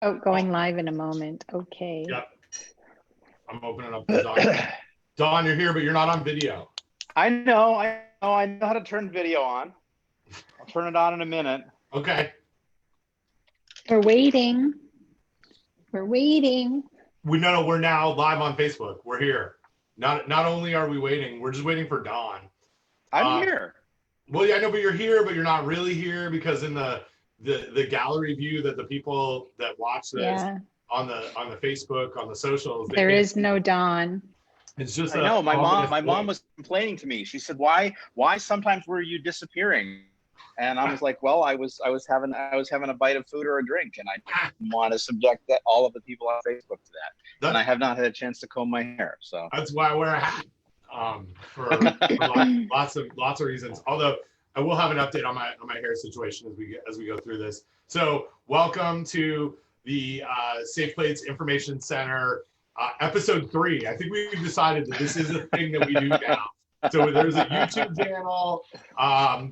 Oh, going live in a moment. Okay. Yep. I'm opening up the Don. Don, you're here, but you're not on video. I know how to turn video on. I'll turn it on in a minute. Okay. We're waiting. We're waiting. We're now live on Facebook. We're here. Not only are we waiting, we're just waiting for Don. I'm here. Well, yeah, I know, but you're here, but you're not really here because in the gallery view that the people that watch this on the Facebook, on the socials, there is no Don. It's just I know my mom was complaining to me. She said, why sometimes were you disappearing? And I was like, well, I was having a bite of food or a drink, and I didn't want to subject all of the people on Facebook to that. And I have not had a chance to comb my hair, so that's why I wear a hat. For lots of reasons. Although I will have an update on my hair situation as we go through this. So welcome to the Safe Plates Information Center, episode 3. I think we've decided that this is a thing that we do now. So there's a YouTube channel.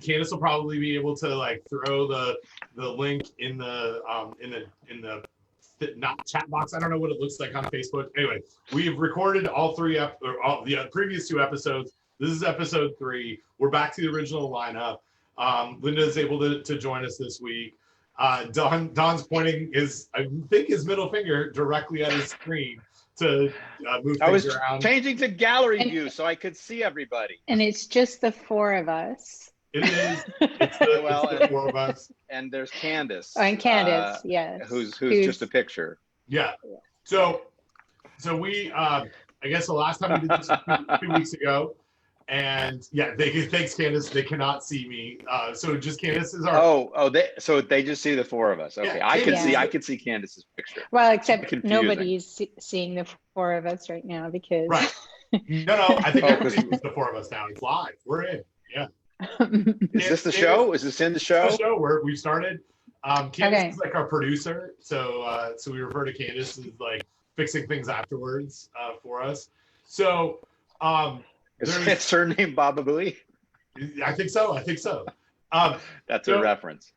Candace will probably be able to like throw the link in the not chat box. I don't know what it looks like on Facebook. Anyway, we've recorded all the previous 2 episodes. This is episode 3. We're back to the original lineup. Linda is able to join us this week. Don's pointing his middle finger directly at his screen to move things around. I was changing to gallery view so I could see everybody. And it's just the 4 of us. It is. It's the 4 of us. And there's Candace. Oh, and Candace, yes. Who's just a picture. Yeah. So we I guess the last time we did this 2 weeks ago. And yeah, thanks Candace. They cannot see me. So just Candace is our they just see the 4 of us. Okay. Yeah, I can see Candace's picture. Well, except nobody's seeing the 4 of us right now because right. No, I think everybody sees the 4 of us now. It's live. We're in. Yeah. Is this the show? Is this in the show? The show where we've started. Candace is like our producer, so we refer to Candace as like fixing things afterwards for us. So is his surname Baba Booey? I think so. That's a reference.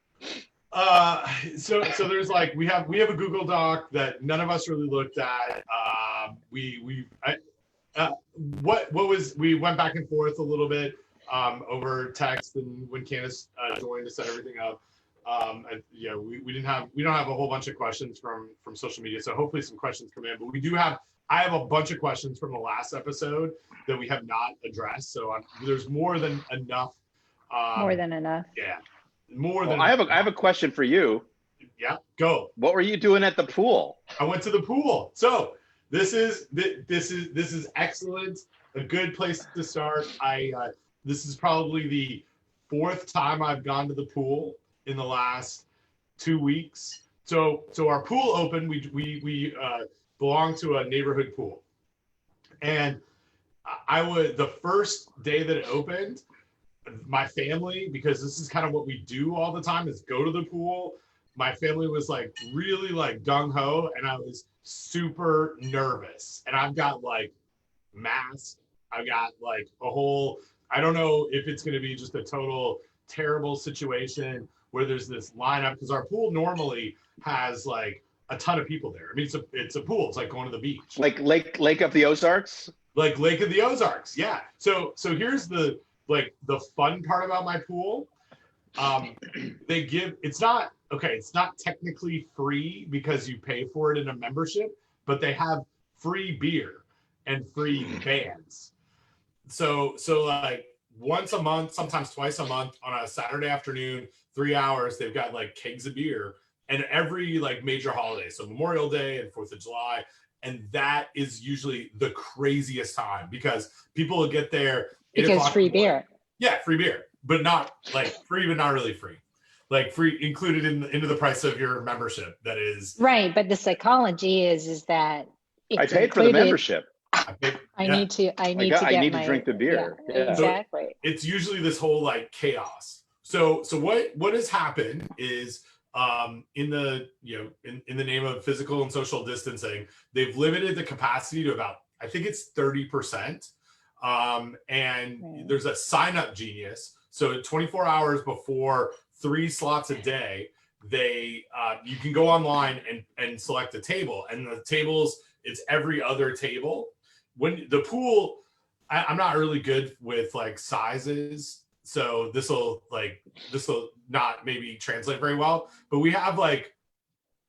So there's like we have a Google Doc that none of us really looked at. We went back and forth a little bit over text, and when Candace joined to set everything up. We don't have a whole bunch of questions from social media, so hopefully some questions come in. But I have a bunch of questions from the last episode that we have not addressed. So there's more than enough. More than enough. Yeah, I have a question for you. Yeah, go. What were you doing at the pool? I went to the pool. So this is excellent. A good place to start. This is probably the 4th time I've gone to the pool in the last 2 weeks. So our pool opened. We belong to a neighborhood pool, and the first day that it opened, my family, because this is kind of what we do all the time, is go to the pool. My family was like really like gung ho, and I was super nervous. And I've got like masks. I've got like a whole. I don't know if it's going to be just a total terrible situation where there's this lineup, because our pool normally has like a ton of people there. I mean, it's a pool. It's like going to the beach. Like Lake of the Ozarks? Like Lake of the Ozarks, yeah. So here's the fun part about my pool. It's not technically free because you pay for it in a membership, but they have free beer and free bands. So like once a month, sometimes twice a month on a Saturday afternoon, 3 hours, they've got like kegs of beer, and every like major holiday, so Memorial Day and 4th of July. And that is usually the craziest time because people will get there. Because free beer. Yeah, free beer, but not like free, but not really free. Like free included into the price of your membership. That is right. But the psychology is that I paid for the membership. I need to drink the beer. Yeah. Exactly. So it's usually this whole like chaos. So what has happened is in the name of physical and social distancing, they've limited the capacity to about, I think it's 30%. There's a sign up genius. So 24 hours before 3 slots a day, you can go online and select a table, and the tables, it's every other table. When the pool, I'm not really good with like sizes, so this will not maybe translate very well, but we have like,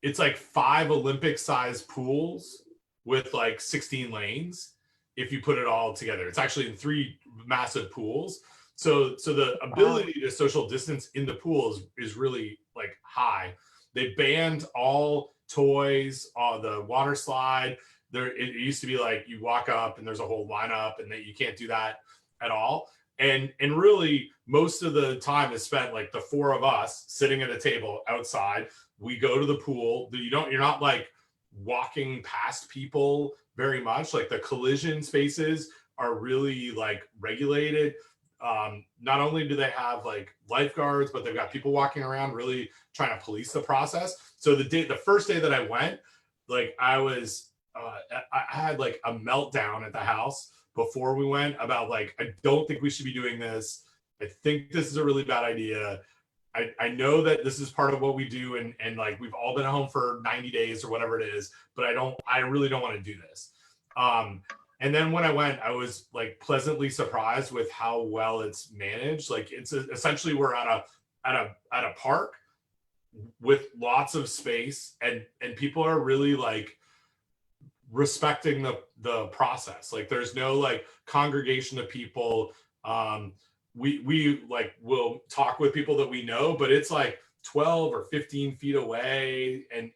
it's like 5 Olympic sized pools with like 16 lanes if you put it all together. It's actually in 3 massive pools. So the ability to social distance in the pool is really like high. They banned all toys, the water slide. It used to be like you walk up and there's a whole lineup, and that you can't do that at all. And really most of the time is spent like the 4 of us sitting at a table outside. We go to the pool. You're not like walking past people very much. Like the collision spaces are really like regulated. Not only do they have like lifeguards, but they've got people walking around really trying to police the process. So the first day that I went, like I had like a meltdown at the house before we went about like, I don't think we should be doing this. I think this is a really bad idea. I know that this is part of what we do, and like we've all been at home for 90 days or whatever it is, but I really don't want to do this. And then when I went, I was like pleasantly surprised with how well it's managed. Like it's essentially we're at a park with lots of space, and people are really like respecting the process. Like there's no like congregation of people. We like will talk with people that we know, but it's like 12 or 15 feet away, and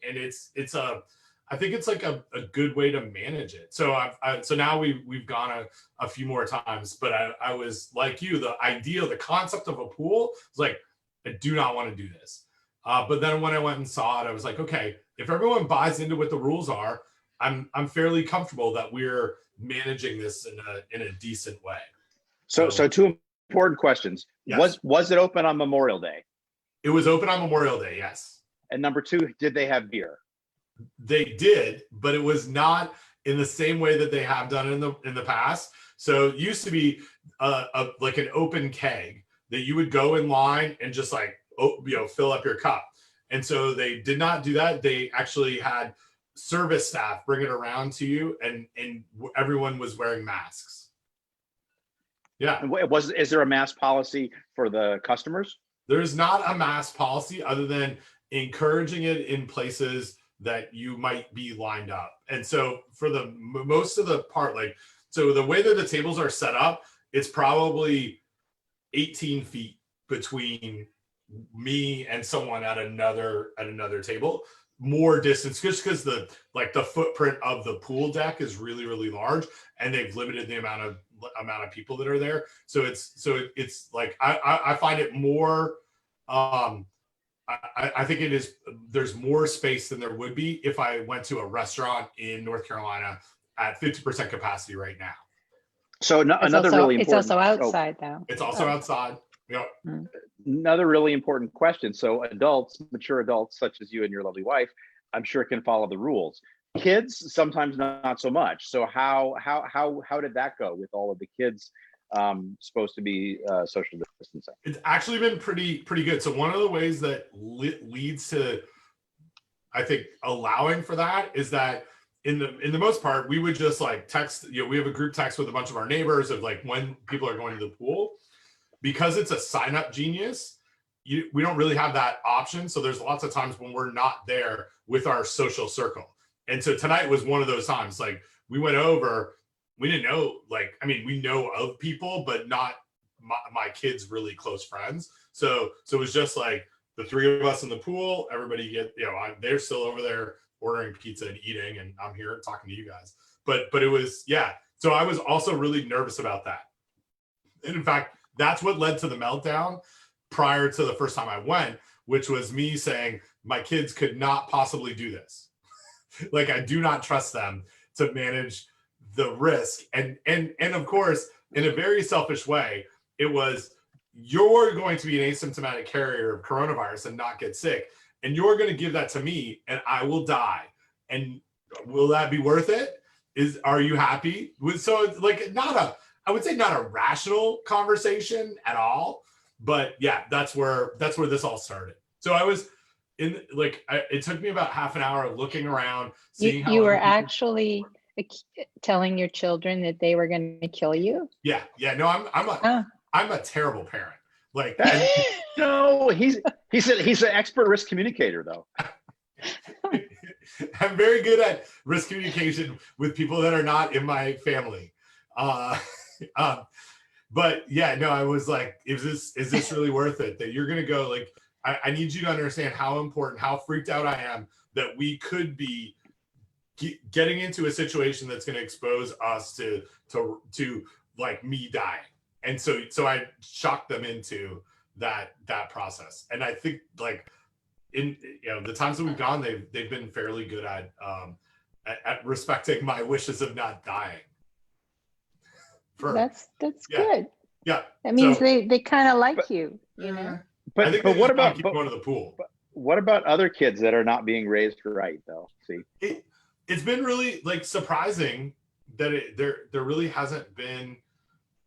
I think it's like a good way to manage it. So so now we've gone a few more times, but I was like you, the concept of a pool is like, I do not want to do this. But then when I went and saw it, I was like, okay, if everyone buys into what the rules are, I'm fairly comfortable that we're managing this in a decent way. So 2 important questions. Yes. Was it open on Memorial Day? It was open on Memorial Day, yes. And number 2, did they have beer? They did, but it was not in the same way that they have done in the past. So it used to be like an open keg that you would go in line and just like fill up your cup. And so they did not do that. They actually had service staff bring it around to you, and everyone was wearing masks. Yeah. And is there a mask policy for the customers? There's not a mask policy other than encouraging it in places that you might be lined up. And so for the most of the part, like, so the way that the tables are set up, it's probably 18 feet between me and someone at another table. More distance just because the footprint of the pool deck is really, really large, and they've limited the amount of people that are there. So it's like I find it more I think there's more space than there would be if I went to a restaurant in North Carolina at 50% capacity right now. So another really important. It's also outside though. It's also outside. Yeah. Another really important question. So adults, mature adults such as you and your lovely wife, I'm sure can follow the rules. Kids sometimes not so much. So how did that go with all of the kids supposed to be social distancing? It's actually been pretty good. So one of the ways that leads to, I think, allowing for that is that in the most part, we would just like text, we have a group text with a bunch of our neighbors of like when people are going to the pool. Because it's a sign up genius, we don't really have that option. So there's lots of times when we're not there with our social circle. And so tonight was one of those times. Like we went over, we didn't know, like, I mean, we know of people, but not my kids' really close friends. So it was just like the 3 of us in the pool, everybody they're still over there ordering pizza and eating, and I'm here talking to you guys. But it was, yeah. So I was also really nervous about that. And in fact, that's what led to the meltdown prior to the first time I went, which was me saying my kids could not possibly do this. Like, I do not trust them to manage the risk. And of course, in a very selfish way, it was, you're going to be an asymptomatic carrier of coronavirus and not get sick. And you're going to give that to me and I will die. And will that be worth it? Are you happy? So it's like I would say not a rational conversation at all, but yeah, that's where this all started. So it took me about half an hour of looking around, seeing how You were other people- actually telling your children that they were going to kill you? Yeah. No, I'm a terrible parent. Like, No, he's an expert risk communicator though. I'm very good at risk communication with people that are not in my family. But yeah, no, I was like, is this really worth it? That you're gonna go, like, I need you to understand how important, how freaked out I am that we could be getting into a situation that's going to expose us to like me dying. And so I shocked them into that process. And I think, like, in the times that we've gone, they've been fairly good at respecting my wishes of not dying. That's good. Yeah. That means they kind of like you, you know. But what about going to the pool? What about other kids that are not being raised right though? See, it's been really, like, surprising that there really hasn't been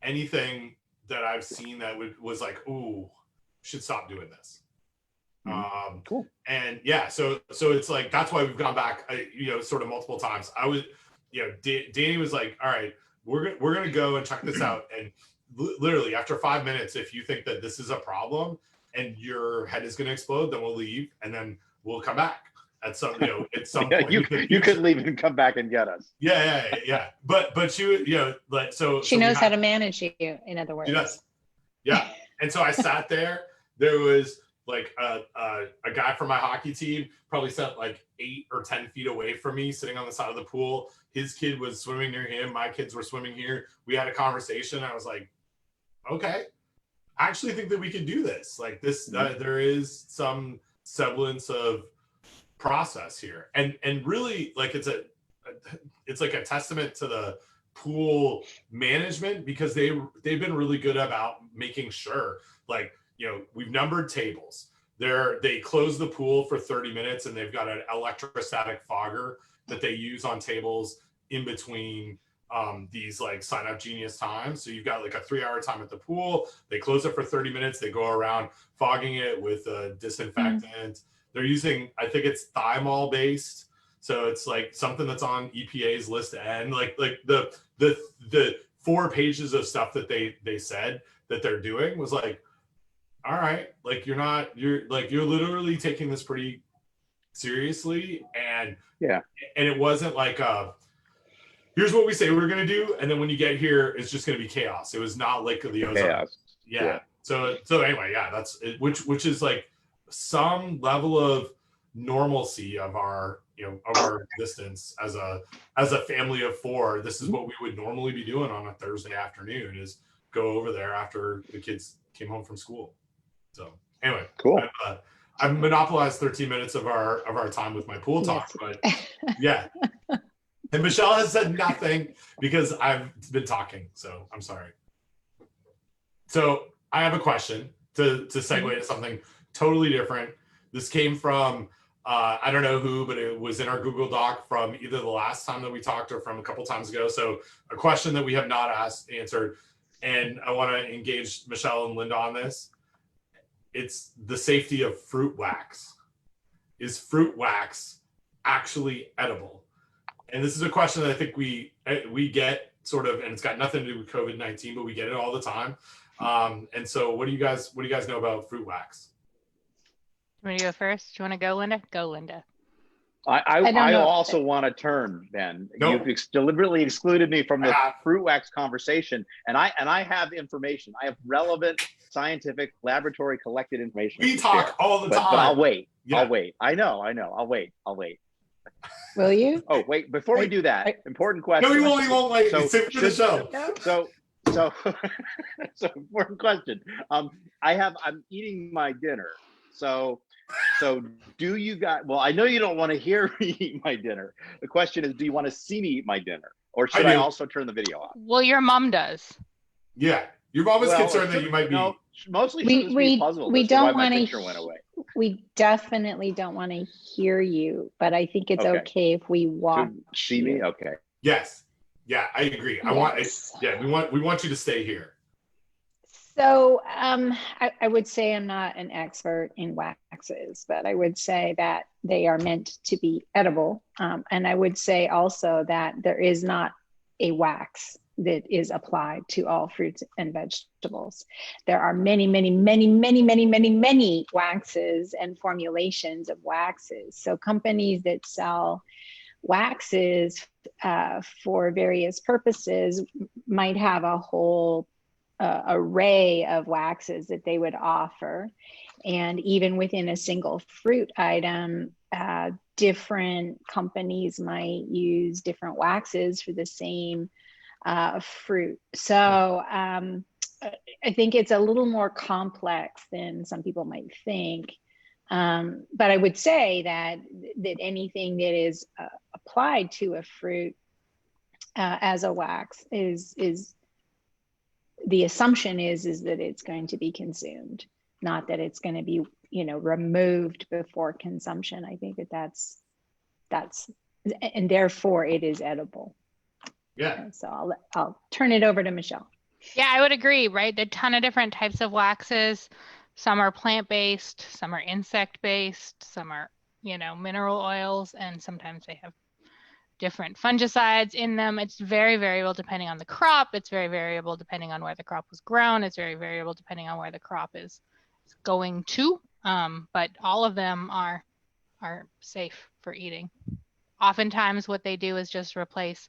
anything that I've seen that was like, ooh, should stop doing this. Cool. And yeah, so it's like, that's why we've gone back, sort of multiple times. I was, Danny was like, all right, we're gonna go and check this out. And literally after 5 minutes, if you think that this is a problem and your head is gonna explode, then we'll leave and then we'll come back at some point. You could leave and come back and get us. Yeah. But she, like, so she knows how to manage you, in other words. She does. Yeah. And so I sat there. There was like a guy from my hockey team, probably sat like 8 or 10 feet away from me, sitting on the side of the pool. His kid was swimming near him. My kids were swimming here. We had a conversation. I was like, okay, I actually think that we could do this. Like this, there is some semblance of process here, and really, like, it's like a testament to the pool management, because they've been really good about making sure, like, we've numbered tables. They close the pool for 30 minutes and they've got an electrostatic fogger that they use on tables in between these, like, sign up genius times. So you've got like a 3-hour time at the pool. They close it for 30 minutes. They go around fogging it with a disinfectant. They're using, I think it's thymol based. So it's like something that's on EPA's list N, like the 4 pages of stuff that they said that they're doing was like, all right, like, you're literally taking this pretty seriously. And it wasn't like, here's what we say we're going to do, and then when you get here, it's just going to be chaos. It was not like the Ozarks. Chaos. Yeah. So anyway, yeah, that's it, which is like some level of normalcy of our existence as a family of 4. This is what we would normally be doing on a Thursday afternoon, is go over there after the kids came home from school. So anyway, cool. I've monopolized 13 minutes of our time with my pool talk, but yeah. And Michelle has said nothing because I've been talking, so I'm sorry. So I have a question to segue to something totally different. This came from, I don't know who, but it was in our Google Doc from either the last time that we talked or from a couple times ago. So a question that we have not answered, and I want to engage Michelle and Linda on this. It's the safety of fruit wax. Is fruit wax actually edible? And this is a question that I think we get sort of, and it's got nothing to do with COVID-19, but we get it all the time. And so what do you guys know about fruit wax? You want to go first? Do you want to go, Linda? Go, Linda. I also want to turn, Ben. Nope. You've deliberately excluded me from the fruit wax conversation, and I have information. I have relevant scientific laboratory collected information. We talk all the time. But I'll wait. Yeah. I'll wait. I know. I'll wait. Will you? Oh, wait. Before we do that, important question. No, he won't wait. So, Save it for the show. So important question. I'm eating my dinner. So do you guys, well, I know you don't want to hear me eat my dinner. The question is, do you want to see me eat my dinner? Or should I also turn the video off? Well, your mom does. Yeah. Your mom is concerned that you might be. No, mostly she was being puzzled. We don't want to. We definitely don't want to hear you, but I think it's okay if we watch. See me? Okay. Yes. Yeah, I agree. Yes. We want you to stay here. So I would say I'm not an expert in waxes, but I would say that they are meant to be edible. And I would say also that there is not a wax that is applied to all fruits and vegetables. There are many, many, many, many, many, many, many waxes and formulations of waxes. So companies that sell waxes for various purposes might have a whole array of waxes that they would offer. And even within a single fruit item, different companies might use different waxes for the same fruit. So I think it's a little more complex than some people might think. But I would say that anything that is applied to a fruit as a wax is the assumption is that it's going to be consumed, not that it's going to be, you know, removed before consumption. I think that's, and therefore it is edible. Yeah. So I'll turn it over to Michelle. Yeah, I would agree, right? A ton of different types of waxes. Some are plant-based, some are insect-based, some are, you know, mineral oils, and sometimes they have different fungicides in them. It's very variable depending on the crop. It's very variable depending on where the crop was grown. It's very variable depending on where the crop is going to. But all of them are safe for eating. Oftentimes what they do is just replace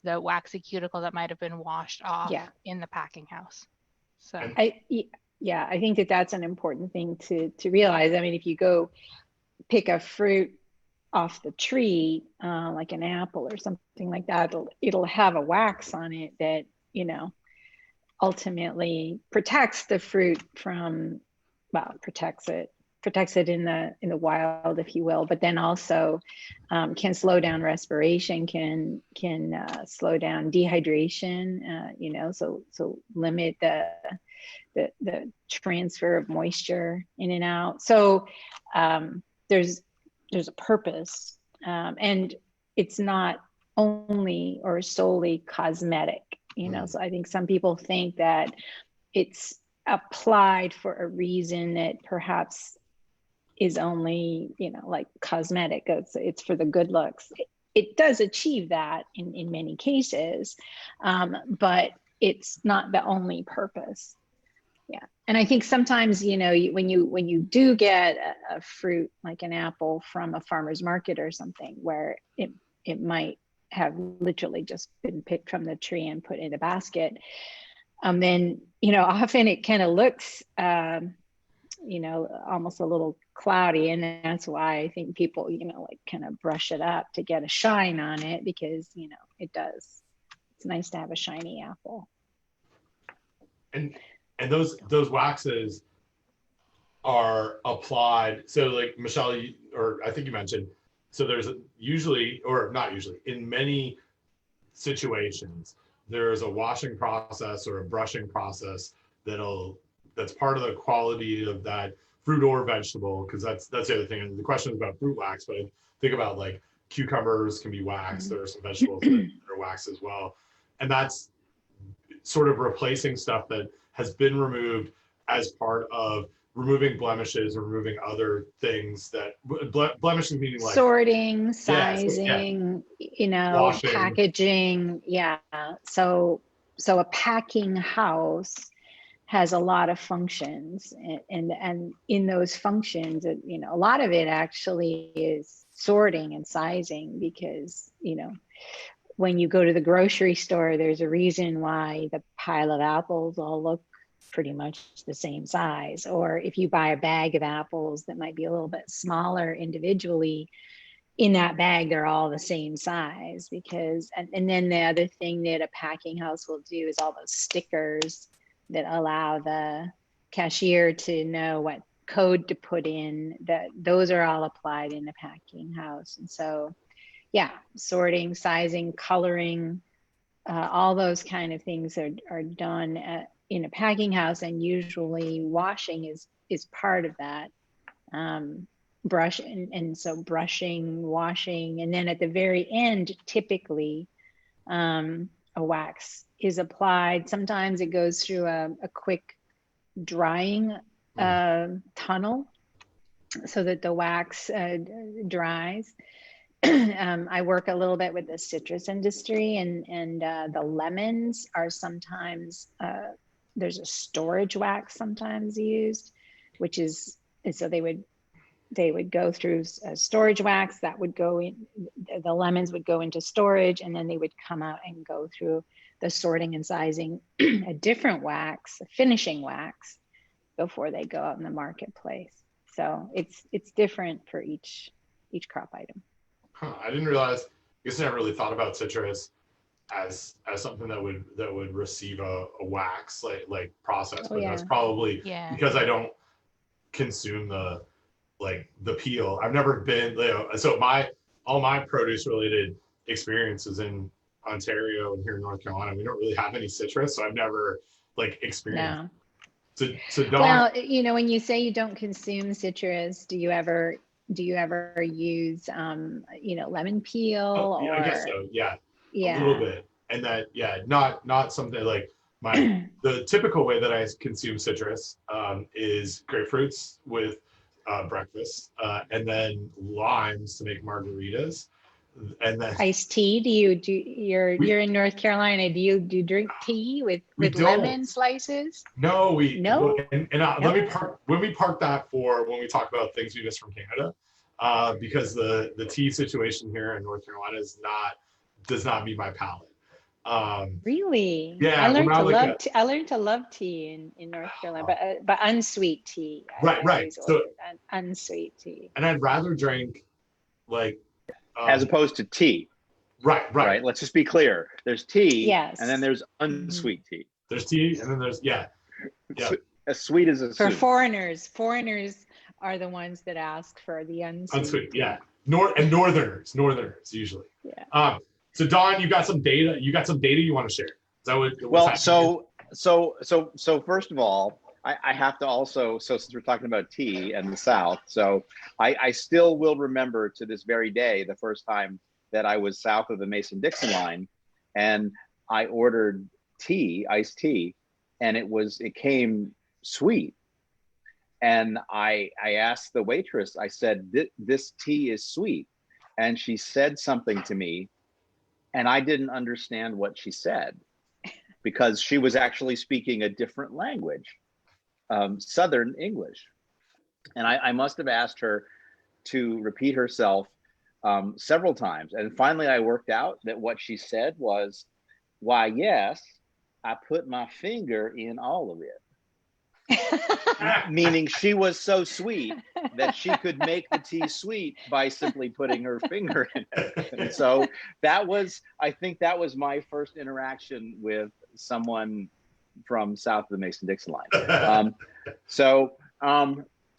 the waxy cuticle that might have been washed off in the packing house. So I think that's an important thing to realize. I mean, if you go pick a fruit off the tree, like an apple or something like that, it'll have a wax on it that, you know, ultimately protects the fruit from, well, protects it in the wild, if you will, but then also can slow down respiration, can slow down dehydration, you know, so limit the transfer of moisture in and out. So there's a purpose, and it's not only or solely cosmetic, you know. So I think some people think that it's applied for a reason that perhaps is only, you know, like cosmetic. It's for the good looks. It does achieve that in many cases, but it's not the only purpose. Yeah, and I think sometimes, you know, when you do get a fruit like an apple from a farmer's market or something, where it might have literally just been picked from the tree and put in a basket, then, you know, often it kind of looks, you know, almost a little cloudy, and that's why I think people, you know, like kind of brush it up to get a shine on it, because, you know, it does. It's nice to have a shiny apple. And those waxes are applied. So like Michelle, or I think you mentioned, so there's usually, or not usually, in many situations, there's a washing process or a brushing process that's part of the quality of that fruit or vegetable, because that's the other thing. And the question is about fruit wax, but I think about like cucumbers can be waxed. There are some vegetables that are waxed as well. And that's sort of replacing stuff that has been removed as part of removing blemishes or removing other things that blemishes meaning like sorting, sizing, you know, washing, packaging. Yeah. So a packing house has a lot of functions, and in those functions, you know, a lot of it actually is sorting and sizing, because, you know, when you go to the grocery store, there's a reason why the pile of apples all look pretty much the same size. Or if you buy a bag of apples that might be a little bit smaller individually, in that bag, they're all the same size, because, and then the other thing that a packing house will do is all those stickers that allow the cashier to know what code to put in, that those are all applied in the packing house. And so, yeah, sorting, sizing, coloring, all those kind of things are done in a packing house, and usually washing is part of that. Brush and so brushing, washing, and then at the very end, typically a wax is applied. Sometimes it goes through a quick drying tunnel so that the wax dries. I work a little bit with the citrus industry, and the lemons are sometimes, there's a storage wax sometimes used, which is, and so they would go through a storage wax that would go in, the lemons would go into storage, and then they would come out and go through the sorting and sizing a different wax, a finishing wax, before they go out in the marketplace. So it's different for each crop item. Huh, I didn't realize. I guess I never really thought about citrus as something that would receive a wax like process, but that's probably because I don't consume the peel. I've never been, so all my produce related experiences in Ontario and here in North Carolina, we don't really have any citrus, so I've never experienced. No. So Dawn, well, when you say you don't consume citrus, do you ever use lemon peel? I guess so. Yeah. Yeah. A little bit. And that, not something like the typical way that I consume citrus is grapefruits with breakfast, and then limes to make margaritas, and then iced tea. You're in North Carolina? Do you drink tea with lemon slices? No, no. Let me park that for when we talk about things we miss from Canada, because the tea situation here in North Carolina does not meet my palate. Really? Yeah, I learned to love tea in North Carolina, but unsweet tea. Right. So unsweet tea. And I'd rather drink as opposed to tea. Right. Let's just be clear. There's tea, yes, and then there's unsweet tea. There's tea, and then there's As sweet as a for soup. Foreigners are the ones that ask for the unsweet. Yeah. Northerners usually. Yeah. So Dawn, you got some data you want to share. Is that what? Well, so first of all, I have to also, so since we're talking about tea and the South, so I still will remember to this very day the first time that I was south of the Mason-Dixon line, and I ordered tea, iced tea, and it came sweet. And I asked the waitress, I said, this tea is sweet. And she said something to me, and I didn't understand what she said because she was actually speaking a different language, Southern English. And I must have asked her to repeat herself several times. And finally I worked out that what she said was, why, yes, I put my finger in all of it. Meaning she was so sweet that she could make the tea sweet by simply putting her finger in it. And so I think that was my first interaction with someone from south of the Mason-Dixon line.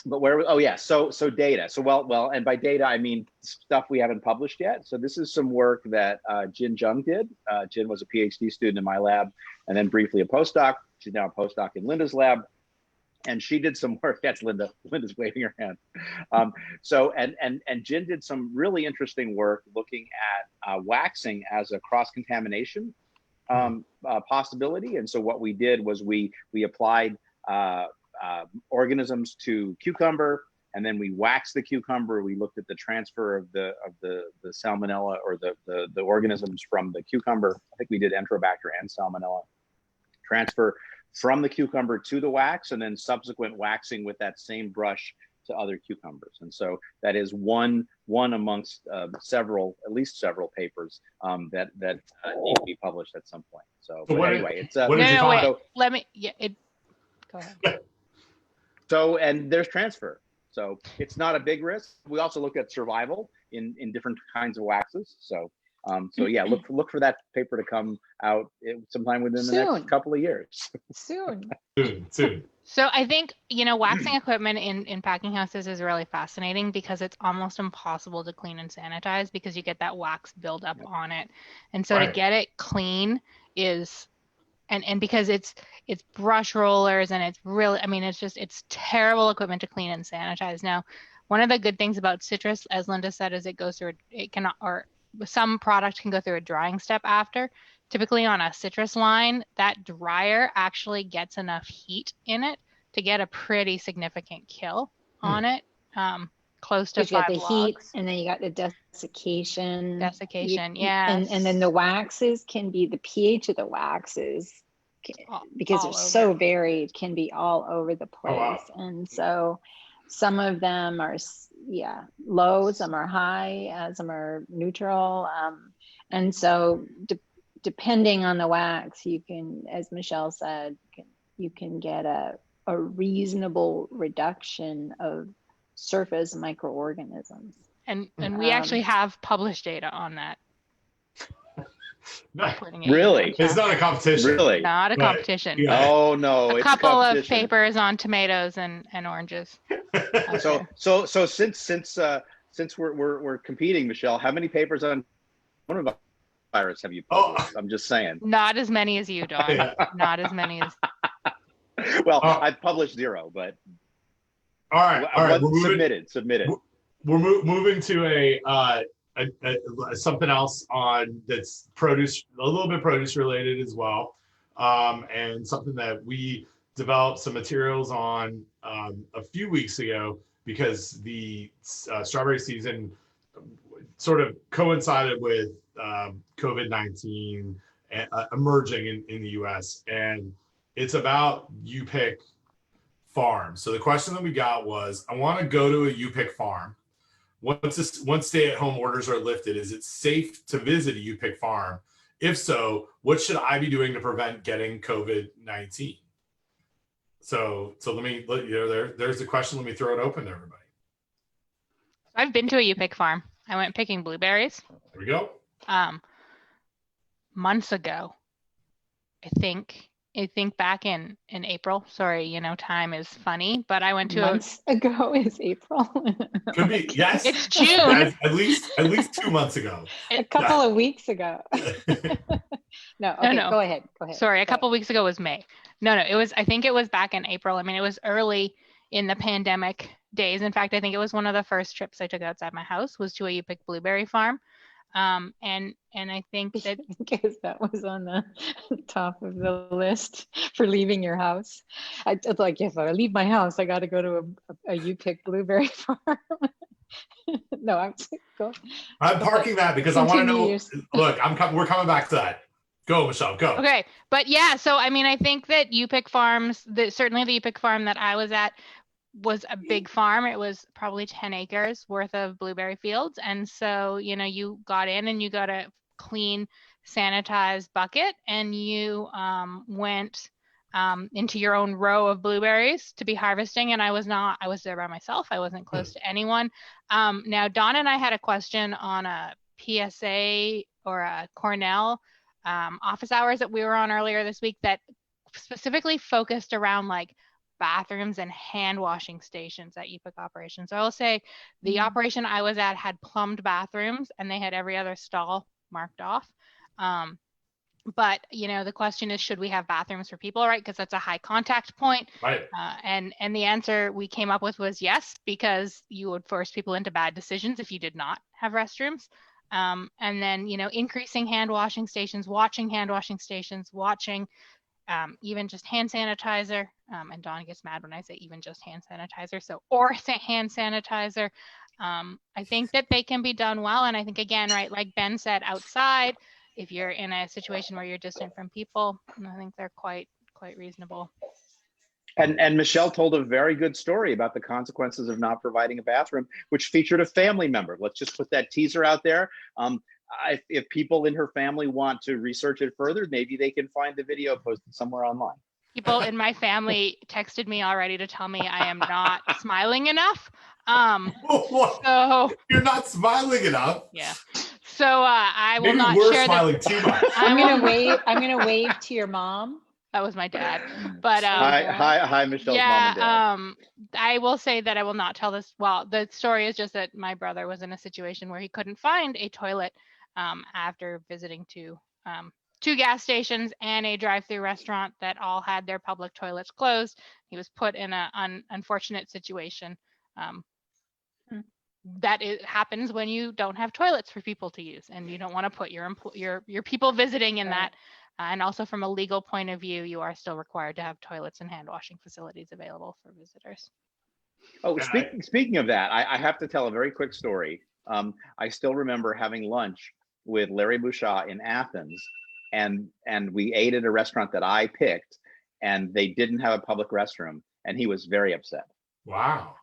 But where? Oh yeah. So data. So well, and by data I mean stuff we haven't published yet. So this is some work that Jin Jung did. Jin was a PhD student in my lab, and then briefly a postdoc. She's now a postdoc in Linda's lab. And she did some work. That's Linda. Linda's waving her hand. And Jin did some really interesting work looking at waxing as a cross-contamination possibility. And so what we did was we applied organisms to cucumber, and then we waxed the cucumber. We looked at the transfer of the salmonella or the organisms from the cucumber. I think we did Enterobacter and salmonella transfer from the cucumber to the wax, and then subsequent waxing with that same brush to other cucumbers. And so that is one amongst at least several papers that need to be published at some point. So anyway, it's go ahead. So, and there's transfer. So it's not a big risk. We also look at survival in different kinds of waxes. So yeah, look for that paper to come out sometime within the next couple of years. Soon. So I think, waxing equipment in packing houses is really fascinating because it's almost impossible to clean and sanitize because you get that wax buildup on it. And so to get it clean is, and because it's brush rollers and it's really, it's terrible equipment to clean and sanitize. Now, one of the good things about citrus, as Linda said, is some product can go through a drying step after. Typically on a citrus line, that dryer actually gets enough heat in it to get a pretty significant kill on it. Close to Because you got 5 the heat, logs. and then you got the desiccation. Yeah. And then the waxes can be, the pH of the waxes, because they're so varied, can be all over the place. wow. And so some of them are, low, some are high, some are neutral. And so depending on the wax, you can, as Michelle said, you can get a reasonable reduction of surface microorganisms. And we actually have published data on that. Really? It's not a competition. Really? Not a competition. Yeah. Oh no, A couple of papers on tomatoes and oranges. So since we're competing, Michelle, how many papers on coronavirus have you published? I'm just saying. Not as many as you, Don. Yeah. Not as many as. Well, I've published 0, but. All right. Submitted. We're moving to a something else on that's produce, a little bit produce related as well, and something that we developed some materials on a few weeks ago, because the strawberry season sort of coincided with COVID-19 emerging in the U.S. and it's about UPIC farms. So the question that we got was, I want to go to a UPIC farm. Once stay-at-home orders are lifted, is it safe to visit a UPIC farm? If so, what should I be doing to prevent getting COVID-19? So let me, there's the question. Let me throw it open to everybody. I've been to a UPIC farm. I went picking blueberries. There we go. Months ago, I think back in April. Sorry, time is funny, but I went to months ago is April. Could be, yes. It's June. At least 2 months ago. A couple of weeks ago. No. Go ahead. Sorry, a couple of weeks ago was May. No, I think it was back in April. I mean, it was early in the pandemic days. In fact, I think it was one of the first trips I took outside my house was to a UPIC blueberry farm. And I think that because that was on the top of the list for leaving your house. It's like, if I leave my house, I got to go to a UPIC blueberry farm. No, I'm parking that because I want to know. Look, we're coming back to that. Go, Michelle, go. Okay, but yeah, so I mean, I think that UPIC farms, certainly the UPIC farm that I was at, was a big farm. It was probably 10 acres worth of blueberry fields. And so, you got in and you got a clean, sanitized bucket and you went into your own row of blueberries to be harvesting. And I was there by myself. I wasn't close to anyone. Now, Dawn and I had a question on a PSA or a Cornell office hours that we were on earlier this week that specifically focused around like bathrooms and hand washing stations at UPIC operations. So I will say the operation I was at had plumbed bathrooms and they had every other stall marked off. But the question is, should we have bathrooms for people, right? Because that's a high contact point. Right. And the answer we came up with was yes, because you would force people into bad decisions if you did not have restrooms. And then, increasing hand washing stations, watching even just hand sanitizer, and Dawn gets mad when I say even just hand sanitizer, or hand sanitizer. I think that they can be done well. And I think, again, right, like Ben said, outside, if you're in a situation where you're distant from people, I think they're quite reasonable. And Michelle told a very good story about the consequences of not providing a bathroom, which featured a family member. Let's just put that teaser out there. If people in her family want to research it further, maybe they can find the video posted somewhere online. People in my family texted me already to tell me I am not smiling enough. So you're not smiling enough. Yeah. So I will not we're share smiling too much. I'm gonna wave to your mom. That was my dad. But hi, Michelle's mom and dad. I will say that I will not tell this. Well, the story is just that my brother was in a situation where he couldn't find a toilet after visiting two gas stations and a drive-through restaurant that all had their public toilets closed. He was put in an unfortunate situation that it happens when you don't have toilets for people to use, and you don't want to put your people visiting in that. And also from a legal point of view, you are still required to have toilets and hand washing facilities available for visitors. Oh, speaking of that, I have to tell a very quick story. I still remember having lunch with Larry Bouchard in Athens, and we ate at a restaurant that I picked, and they didn't have a public restroom, and he was very upset. Wow.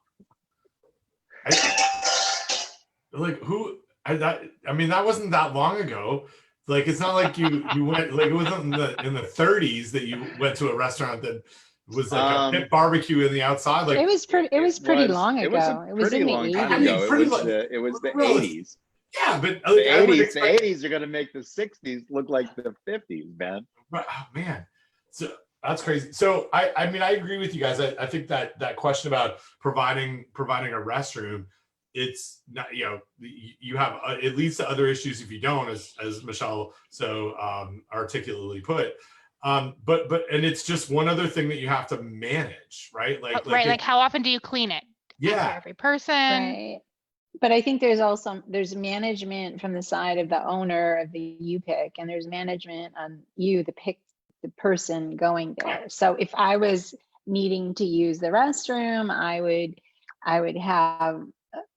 Like who? I mean, that wasn't that long ago. Like, it's not like you went, like, it wasn't in the 30s that you went to a restaurant that was like a pit barbecue in the outside. Like, it was pretty long ago. It was in the 80s. It was the 80s. Yeah, but the 80s are going to make the 60s look like the 50s, man. Oh, man. So that's crazy. So I mean, I agree with you guys. I think that question about providing a restroom, it's not, you know, you have it leads to other issues if you don't, as Michelle so articulately put. But and it's just one other thing that you have to manage, right? Like how often do you clean it? Yeah, after every person. Right. But I think there's management from the side of the owner of the UPIC, and there's management on the person going there. So if I was needing to use the restroom, I would have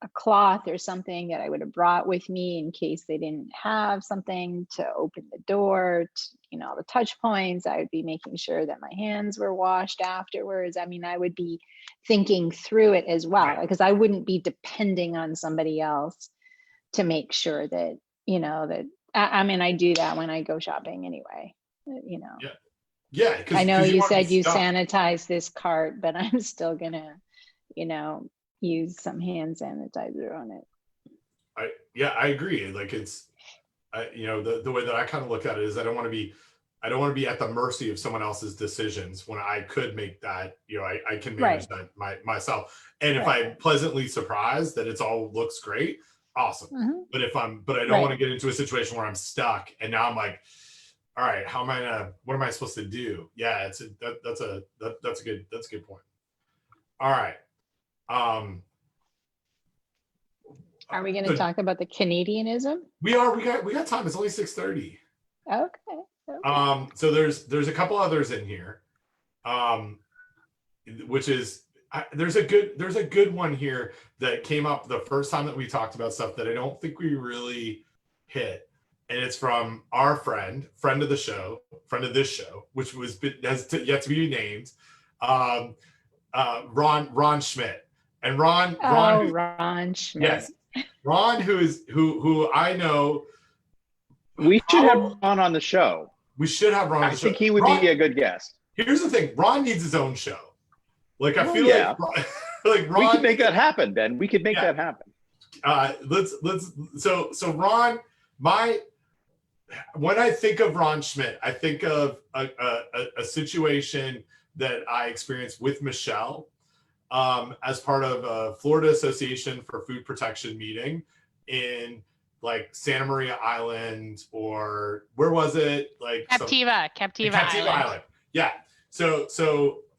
a cloth or something that I would have brought with me in case they didn't have something to open the door, the touch points. I would be making sure that my hands were washed afterwards. I mean, I would be thinking through it as well, because I wouldn't be depending on somebody else to make sure that, that I mean, I do that when I go shopping anyway, Yeah. I know you said you sanitize this cart, but I'm still gonna, use some hand sanitizer on it. I agree. Like the way that I kind of look at it is I don't want to be at the mercy of someone else's decisions when I could make that, I can manage that myself. And if I'm pleasantly surprised that it's all looks great, awesome. Mm-hmm. But I don't want to get into a situation where I'm stuck and now I'm like, all right, what am I supposed to do? Yeah, that's a good point. All right. Are we going to talk about the Canadianism? We are. We got time. It's only 6:30. Okay. So there's a couple others in here, which is there's a good one here that came up the first time that we talked about stuff that I don't think we really hit, and it's from our friend of this show, which has yet to be named, Ron Schmidt. And Ron Schmidt. Yes, Ron, who I know. We should have Ron on the show. We should have Ron on the show. I think he would be a good guest. Here's the thing: Ron needs his own show. Like I feel like Ron. We could make that happen, Ben. We could make that happen. So Ron, when I think of Ron Schmidt, I think of a situation that I experienced with Michelle. As part of a Florida Association for Food Protection meeting in like Santa Maria Island, or where was it? Like Captiva Island. Yeah. So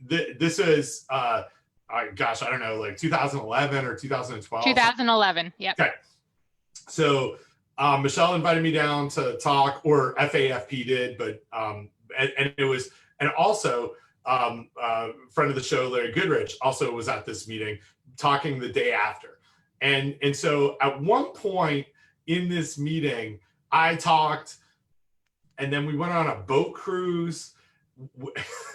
this is gosh, I don't know, like 2011 or 2012. 2011. Yep. Okay. So Michelle invited me down to talk, or FAFP did, but and it was, and also friend of the show, Larry Goodrich, also was at this meeting talking the day after. And so at one point in this meeting, I talked, and then we went on a boat cruise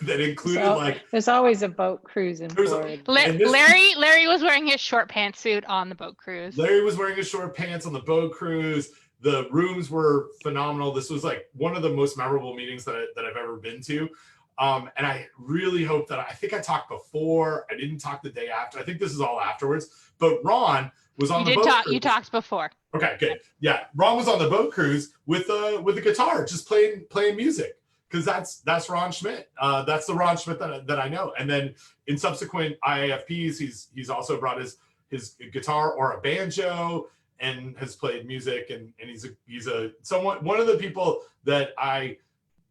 that included there's always a boat cruise in Florida. Larry was wearing his short pantsuit on the boat cruise. Larry was wearing his short pants on the boat cruise. The rooms were phenomenal. This was like one of the most memorable meetings that I've ever been to. And I really hope that I think I talked before. I didn't talk the day after. I think this is all afterwards. But Ron was on the boat cruise. You talked before. Okay, good. Yeah, Ron was on the boat cruise with a guitar, just playing music, because that's Ron Schmidt. That's the Ron Schmidt that I know. And then in subsequent IAFPs, he's also brought his guitar or a banjo and has played music. And he's one of the people that I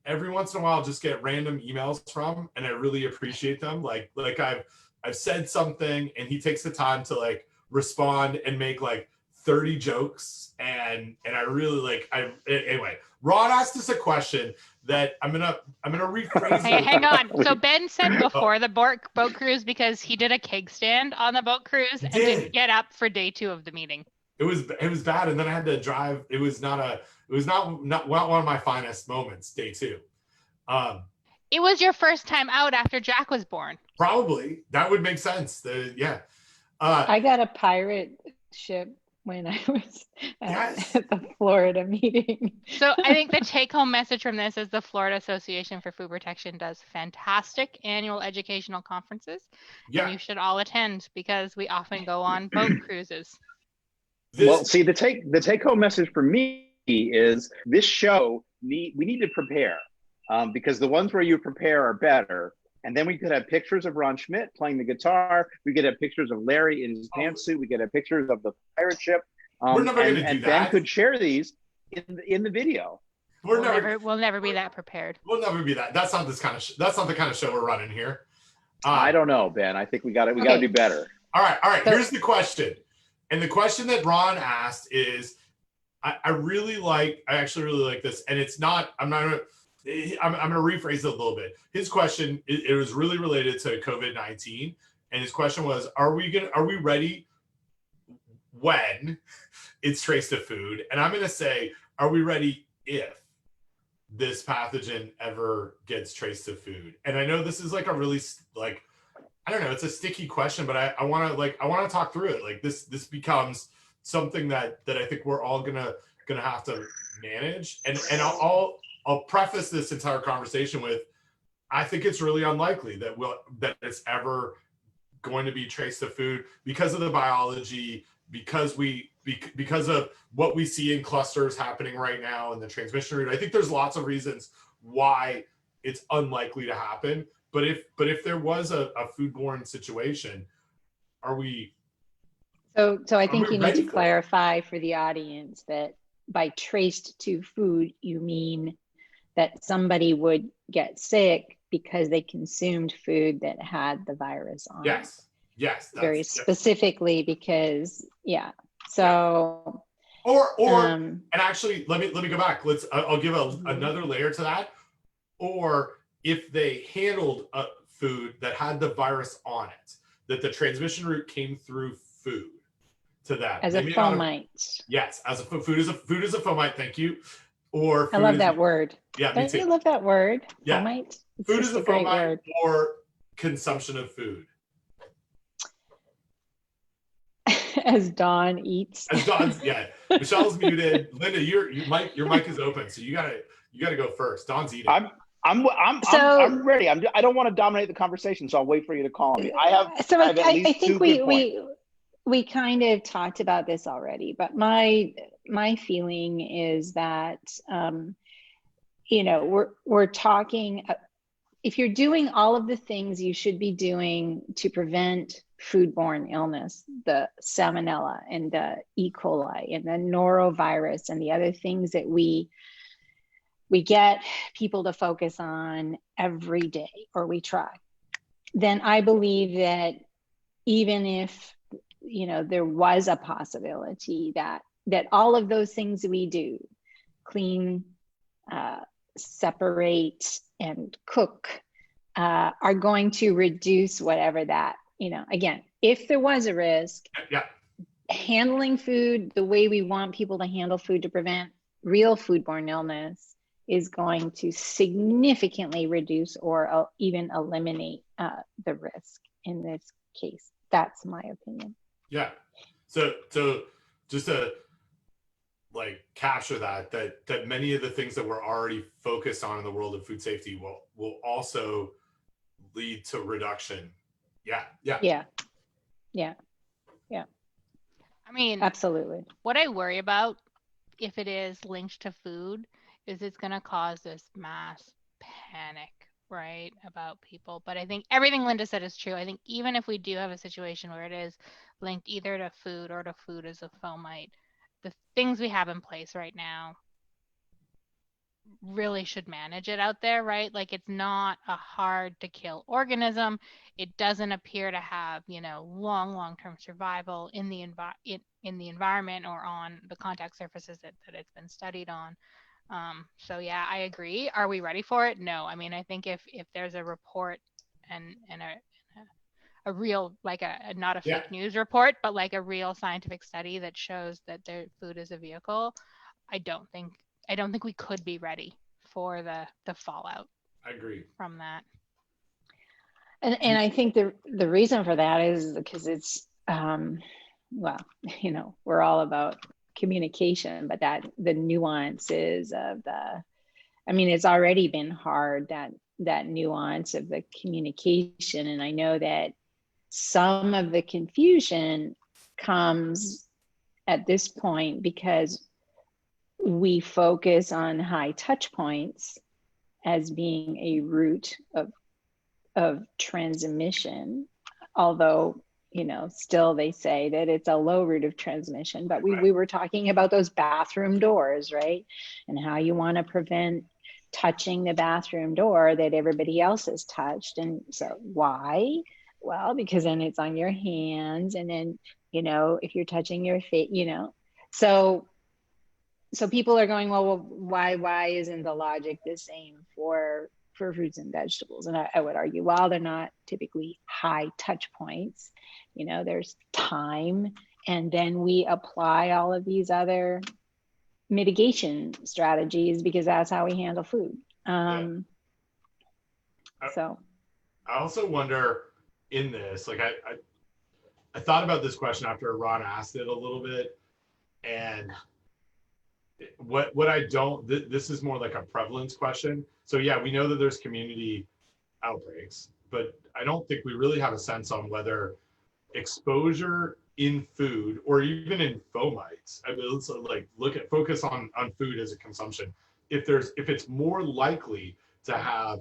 every once in a while just get random emails from, and I really appreciate them. Like I've said something and he takes the time to like respond and make like 30 jokes, and I really like anyway. Ron asked us a question that I'm gonna rephrase. Hey, hang on. So Ben said before the boat cruise, because he did a keg stand on the boat cruise and didn't get up for day 2 of the meeting. It was bad, and then I had to drive. It was not one of my finest moments. Day 2. It was your first time out after Jack was born. Probably that would make sense. I got a pirate ship when I was at the Florida meeting. So I think the take-home message from this is the Florida Association for Food Protection does fantastic annual educational conferences. Yeah. And you should all attend, because we often go on boat cruises. Well, see, the take-home message for me is this show, we need to prepare, because the ones where you prepare are better. And then we could have pictures of Ron Schmidt playing the guitar. We could have pictures of Larry in his pantsuit. We could have pictures of the pirate ship. We're never going to do and that. Ben could share these in the video. We'll never be that prepared. We'll never be that. That's not that's not the kind of show we're running here. I don't know, Ben. I think we got to do better. All right. Here's the question, and the question that Ron asked is, I actually really like this, and it's not. I'm going to rephrase it a little bit. His question, it was really related to COVID-19, and his question was, are we ready when it's traced to food? And I'm going to say, are we ready if this pathogen ever gets traced to food? And I know this is like a really I don't know, it's a sticky question, but I want to talk through it. Like this becomes something that I think we're all gonna have to manage. And I'll preface this entire conversation with, I think it's really unlikely that it's ever going to be traced to food because of the biology, because of what we see in clusters happening right now and the transmission route. I think there's lots of reasons why it's unlikely to happen. But if there was a foodborne situation, are we? So I think you need to clarify for the audience that by traced to food, you mean that somebody would get sick because they consumed food that had the virus on it. Yes. Very specifically because, So. And actually, let me go back. I'll give another layer to that. Or if they handled a food that had the virus on it, that the transmission route came through food to that. As a fomite. Yes, as a food is a fomite. Thank you. Or I love that word. Yeah, Don't you love that word? Yeah. Fomite. Food is a fomite or consumption of food. As Dawn eats. As Dawn's, Michelle's muted. Linda, your mic is open, so you gotta go first. Dawn's eating. I'm ready. I don't want to dominate the conversation, so I'll wait for you to call me. I think we kind of talked about this already, but my feeling is that we're talking. If you're doing all of the things you should be doing to prevent foodborne illness, the salmonella and the E. coli and the norovirus and the other things that we get people to focus on every day, or we try, then I believe that even if there was a possibility that all of those things we do, clean, separate, and cook, are going to reduce whatever that, again, if there was a risk, handling food the way we want people to handle food to prevent real foodborne illness is going to significantly reduce or even eliminate the risk in this case. That's my opinion. Yeah. So just to capture that many of the things that we're already focused on in the world of food safety will also lead to reduction. Yeah. I mean, absolutely. What I worry about, if it is linked to food, is it's going to cause this mass panic, right, about people. But I think everything Linda said is true. I think even if we do have a situation where it is linked either to food or to food as a fomite, the things we have in place right now really should manage it out there, right? Like it's not a hard to kill organism. It doesn't appear to have, you know, long-term survival in the in the environment or on the contact surfaces that it's been studied on. So yeah, I agree. Are we ready for it? No. I mean, I think if there's a report and a real, like a not a Yeah. fake news report, but like a real scientific study that shows that their food is a vehicle, I don't think we could be ready for the fallout I agree. from that. And I think the reason for that is because it's well, you know, we're all about communication, but that the nuances of I mean, it's already been hard, that nuance of the communication. And I know that some of the confusion comes at this point because we focus on high touch points as being a route of transmission, although, you know, still they say that it's a low route of transmission. But we were talking about those bathroom doors, right? And how you want to prevent touching the bathroom door that everybody else has touched. And so why? Well, because then it's on your hands, and then, you know, if you're touching your face, you know, so people are going, well, why isn't the logic the same for fruits and vegetables? And I would argue, well, they're not typically high touch points. You know, there's time, and then we apply all of these other mitigation strategies because that's how we handle food. So I also wonder in this, like I thought about this question after Ron asked it a little bit, and what I don't, this is more like a prevalence question. So yeah, we know that there's community outbreaks, but I don't think we really have a sense on whether exposure in food or even in fomites, I mean, let's like focus on food as a consumption. If it's more likely to have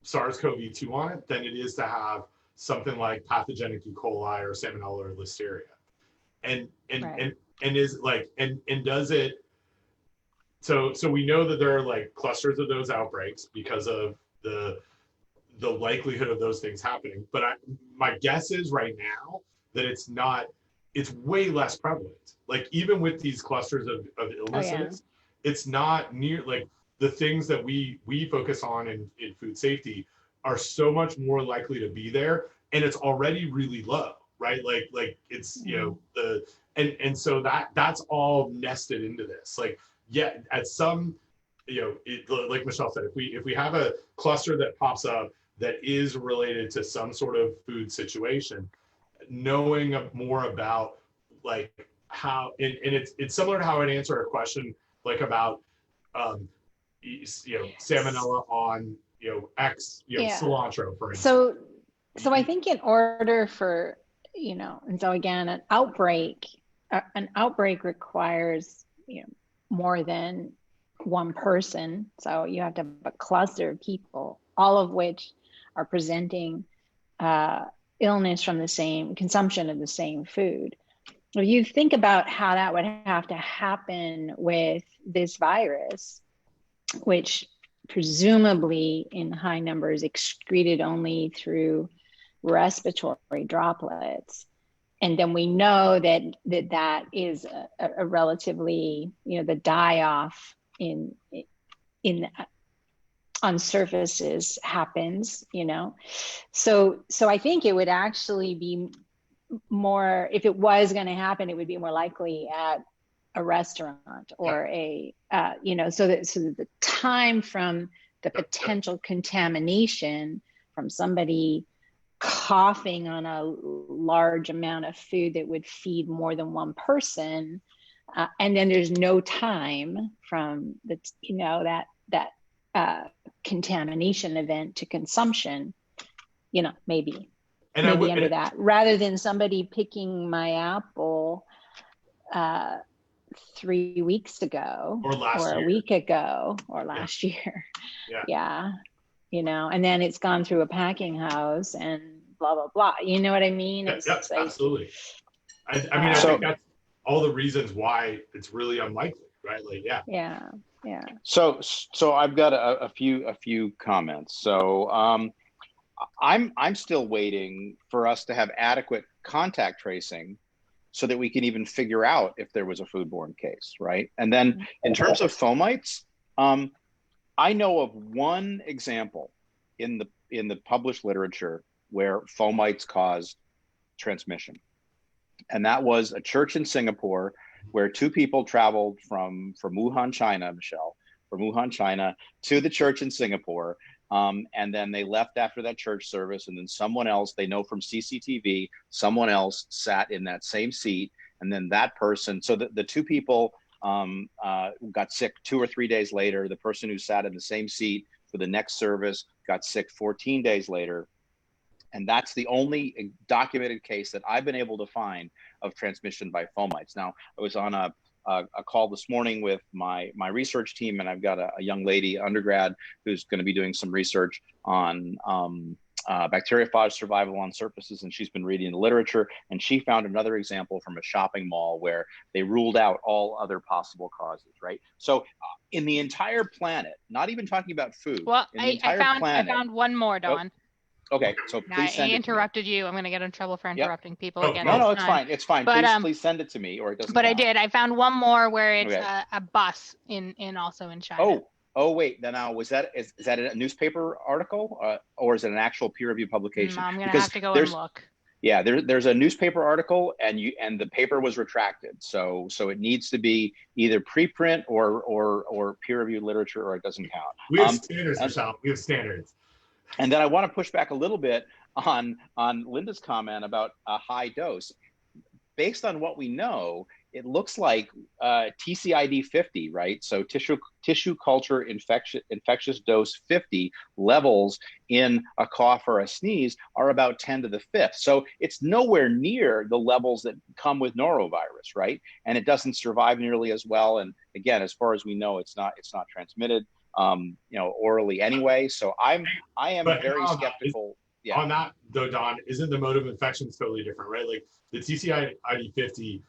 SARS-CoV-2 on it than it is to have something like pathogenic E. coli or Salmonella or Listeria. And is like, and does it, so we know that there are like clusters of those outbreaks because of the likelihood of those things happening. But my guess is right now that it's way less prevalent. Like even with these clusters of illnesses, it's not near, like the things that we focus on in food safety are so much more likely to be there, and it's already really low, right? Like it's, you know, and so that's all nested into this. Like, yeah, at some, you know, like Michelle said, if we have a cluster that pops up that is related to some sort of food situation, knowing more about like how, and it's similar to how I'd answer a question like about you know, salmonella on, you know, X, you know, cilantro, for instance. So I think in order for, you know, and so again, an outbreak requires, you know, more than one person. So you have to have a cluster of people, all of which are presenting illness from the same consumption of the same food. If you think about how that would have to happen with this virus, which presumably in high numbers excreted only through respiratory droplets. And then we know that is a relatively, you know, the die-off on surfaces happens, you know. So I think it would actually be more, if it was going to happen, it would be more likely at a restaurant or a, you know, so that the time from the potential contamination from somebody coughing on a large amount of food that would feed more than one person, and then there's no time from the, you know, that contamination event to consumption, you know, maybe under that, rather than somebody picking my apple 3 weeks ago or a week ago or last year. Yeah. You know, and then it's gone through a packing house and blah, blah, blah. You know what I mean? It's like, absolutely. I mean, I think that's all the reasons why it's really unlikely, right? Like, yeah. Yeah. So I've got a few comments. So I'm still waiting for us to have adequate contact tracing so that we can even figure out if there was a foodborne case, right? And then in terms of fomites, I know of one example in the published literature where fomites caused transmission. And that was a church in Singapore where two people traveled from Wuhan, China, Michelle, from Wuhan, China to the church in Singapore. And then they left after that church service, and then someone else, they know from CCTV, someone else sat in that same seat. And then that person, so the two people got sick 2 or 3 days later. The person who sat in the same seat for the next service got sick 14 days later. And that's the only documented case that I've been able to find of transmission by fomites. Now, I was on a call this morning with my research team, and I've got a young lady, undergrad, who's going to be doing some research on bacteriophage survival on surfaces, and she's been reading the literature, and she found another example from a shopping mall where they ruled out all other possible causes, right? So in the entire planet, not even talking about food. Well, I found one more, Dawn. Okay, so please send it. I interrupted you. I'm going to get in trouble for interrupting people again. No, it's fine. It's fine. But, please send it to me, or it doesn't. But count. I did. I found one more where it's a bus in also in China. Oh, wait. Then now, is that a newspaper article, or is it an actual peer-reviewed publication? I'm going to have to go and look. Yeah, there's a newspaper article, and the paper was retracted. So it needs to be either preprint or peer-reviewed literature, or it doesn't count. We have standards, Michelle. We have standards. And then I want to push back a little bit on Linda's comment about a high dose. Based on what we know, it looks like TCID 50, right? So tissue culture infectious dose 50 levels in a cough or a sneeze are about 10 to the fifth. So it's nowhere near the levels that come with norovirus, right? And it doesn't survive nearly as well. And again, as far as we know, it's not transmitted, orally anyway. So I am very skeptical. On that though, Don, isn't the mode of infection totally different, right? Like the TCID 50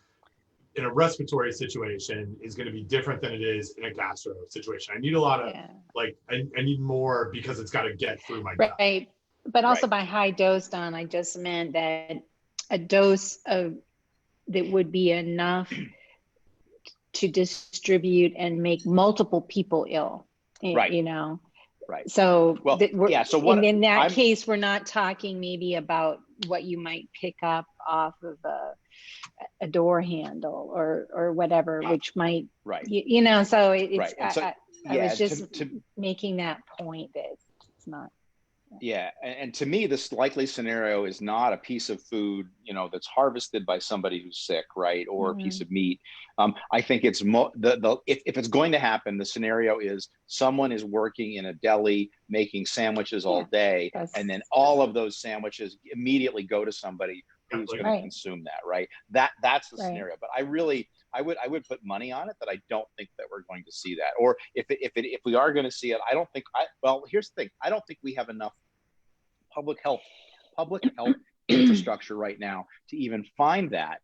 in a respiratory situation is going to be different than it is in a gastro situation. I need a lot of I need more because it's got to get through my gut. Right. But also by high dose, Don, I just meant that a dose that would be enough to distribute and make multiple people ill. Right. Right. So, in that case, we're not talking maybe about what you might pick up off of a door handle or whatever, which might, so it's, I was just making that point that it's not. Yeah. And to me, this likely scenario is not a piece of food, that's harvested by somebody who's sick, right? Or a piece of meat. I think it's if it's going to happen, the scenario is someone is working in a deli making sandwiches all day, and then all of those sandwiches immediately go to somebody who's going to consume that, right? That's the scenario. But I would put money on it that I don't think that we're going to see that. Or if we are going to see it, here's the thing. I don't think we have enough public health infrastructure right now to even find that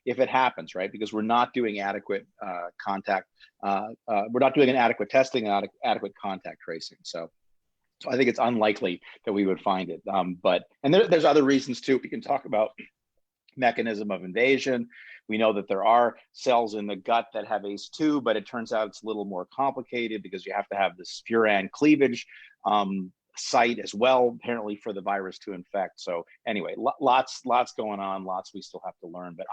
if it happens, right? Because we're not doing adequate contact. We're not doing an adequate testing and adequate contact tracing. So I think it's unlikely that we would find it. And there's other reasons too. We can talk about mechanism of invasion. We know that there are cells in the gut that have ACE2, but it turns out it's a little more complicated because you have to have this furan cleavage site as well, apparently, for the virus to infect. So anyway, lots going on, lots we still have to learn. But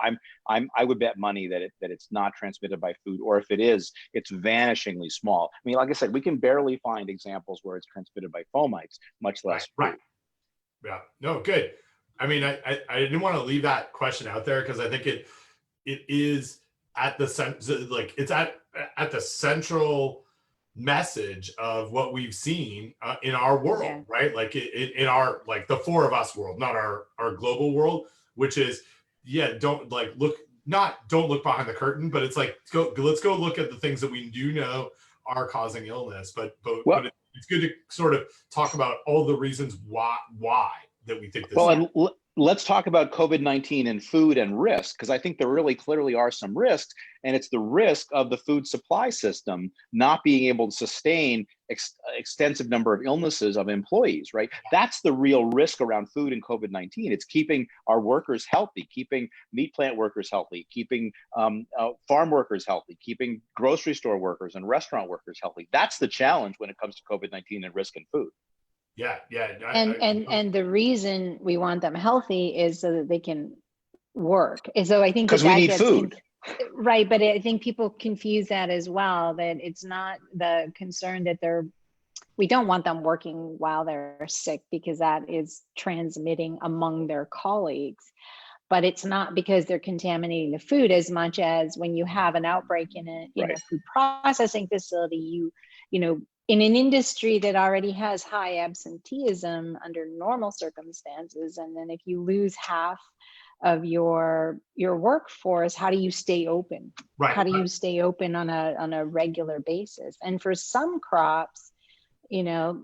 I would bet money that it's not transmitted by food, or if it is, it's vanishingly small. I mean, like I said, we can barely find examples where it's transmitted by fomites, much less food. Right. Yeah. No, good. I mean, I didn't want to leave that question out there because I think it is at the it's at the central message of what we've seen in our world, right? Like in our, like the four of us world, not our global world, which is, don't look behind the curtain, but it's like, let's go look at the things that we do know are causing illness, but it's good to sort of talk about all the reasons why that we think this Well, is. and let's talk about COVID-19 and food and risk, because I think there really clearly are some risks, and it's the risk of the food supply system not being able to sustain extensive number of illnesses of employees, right? That's the real risk around food and COVID-19. It's keeping our workers healthy, keeping meat plant workers healthy, keeping farm workers healthy, keeping grocery store workers and restaurant workers healthy. That's the challenge when it comes to COVID-19 and risk in food. Yeah, yeah. And the reason we want them healthy is so that they can work. And so I think because we need food. Right, but I think people confuse that as well, that it's not the concern that we don't want them working while they're sick, because that is transmitting among their colleagues. But it's not because they're contaminating the food as much as when you have an outbreak in a food processing facility, you know, in an industry that already has high absenteeism under normal circumstances, and then if you lose half of your workforce, how do you stay open? Right. How do you stay open on a regular basis? And for some crops, you know,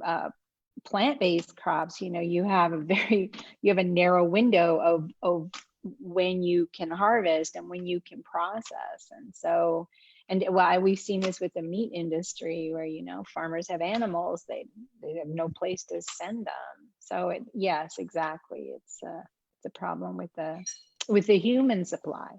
plant-based crops, you know, you have a narrow window of when you can harvest and when you can process. And so, and why we've seen this with the meat industry, where, you know, farmers have animals, they have no place to send them. So yes, exactly. It's a problem with the human supply.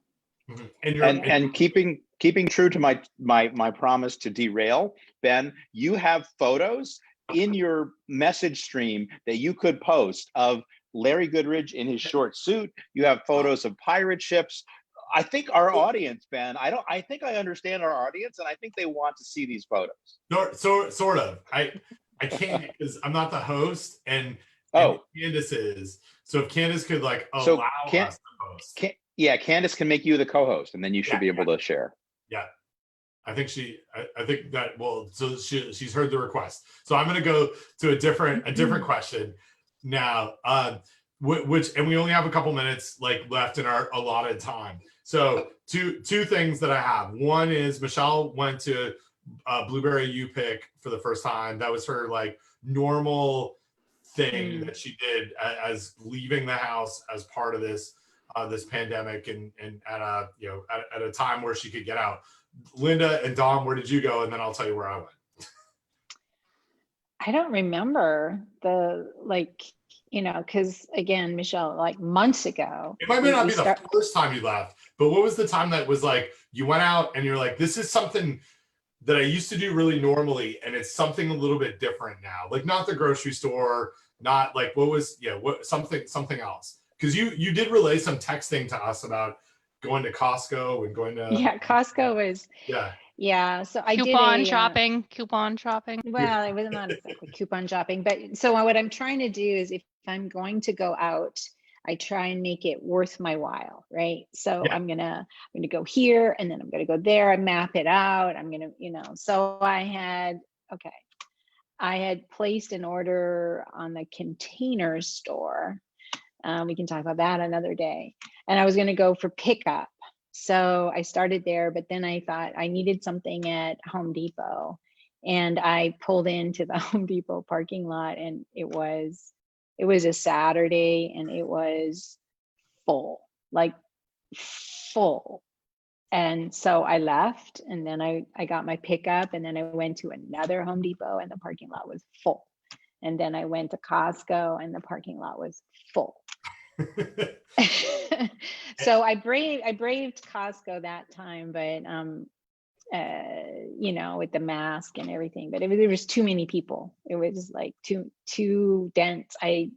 Mm-hmm. And keeping true to my promise to derail, Ben, you have photos in your message stream that you could post of Larry Goodridge in his short suit. You have photos of pirate ships. I think our audience, Ben, I think I understand our audience, and I think they want to see these photos. Sort of. I can't, because I'm not the host, and Candace is. So if Candace could like allow us to post. Candace can make you the co-host, and then you should be able to share. Yeah. I think that, well, so she's heard the request. So I'm going to go to a different question now, which, and we only have a couple minutes like left in our allotted time. So two things that I have. One is Michelle went to Blueberry U-Pick for the first time. That was her like normal thing that she did as leaving the house as part of this pandemic, and at a time where she could get out. Linda and Dom, where did you go? And then I'll tell you where I went. I don't remember because again, Michelle, like months ago. It might not be the first time you left, but what was the time that was like you went out and you're like, this is something that I used to do really normally, and it's something a little bit different now. Like not the grocery store, not like something else. Because you did relay some texting to us about going to Costco and going to Costco was so I did coupon shopping. Well, it was not exactly coupon shopping, but so what I'm trying to do is, if I'm going to go out, I try and make it worth my while, right? So I'm gonna go here, and then I'm gonna go there. I map it out. I'm gonna, so I had placed an order on the Container Store. We can talk about that another day. And I was going to go for pickup. So I started there, but then I thought I needed something at Home Depot. And I pulled into the Home Depot parking lot, and it was a Saturday, and it was full. And so I left, and then I got my pickup, and then I went to another Home Depot, and the parking lot was full. And then I went to Costco, and the parking lot was full. So I braved Costco that time, but with the mask and everything, but there was too many people. It was like too dense. They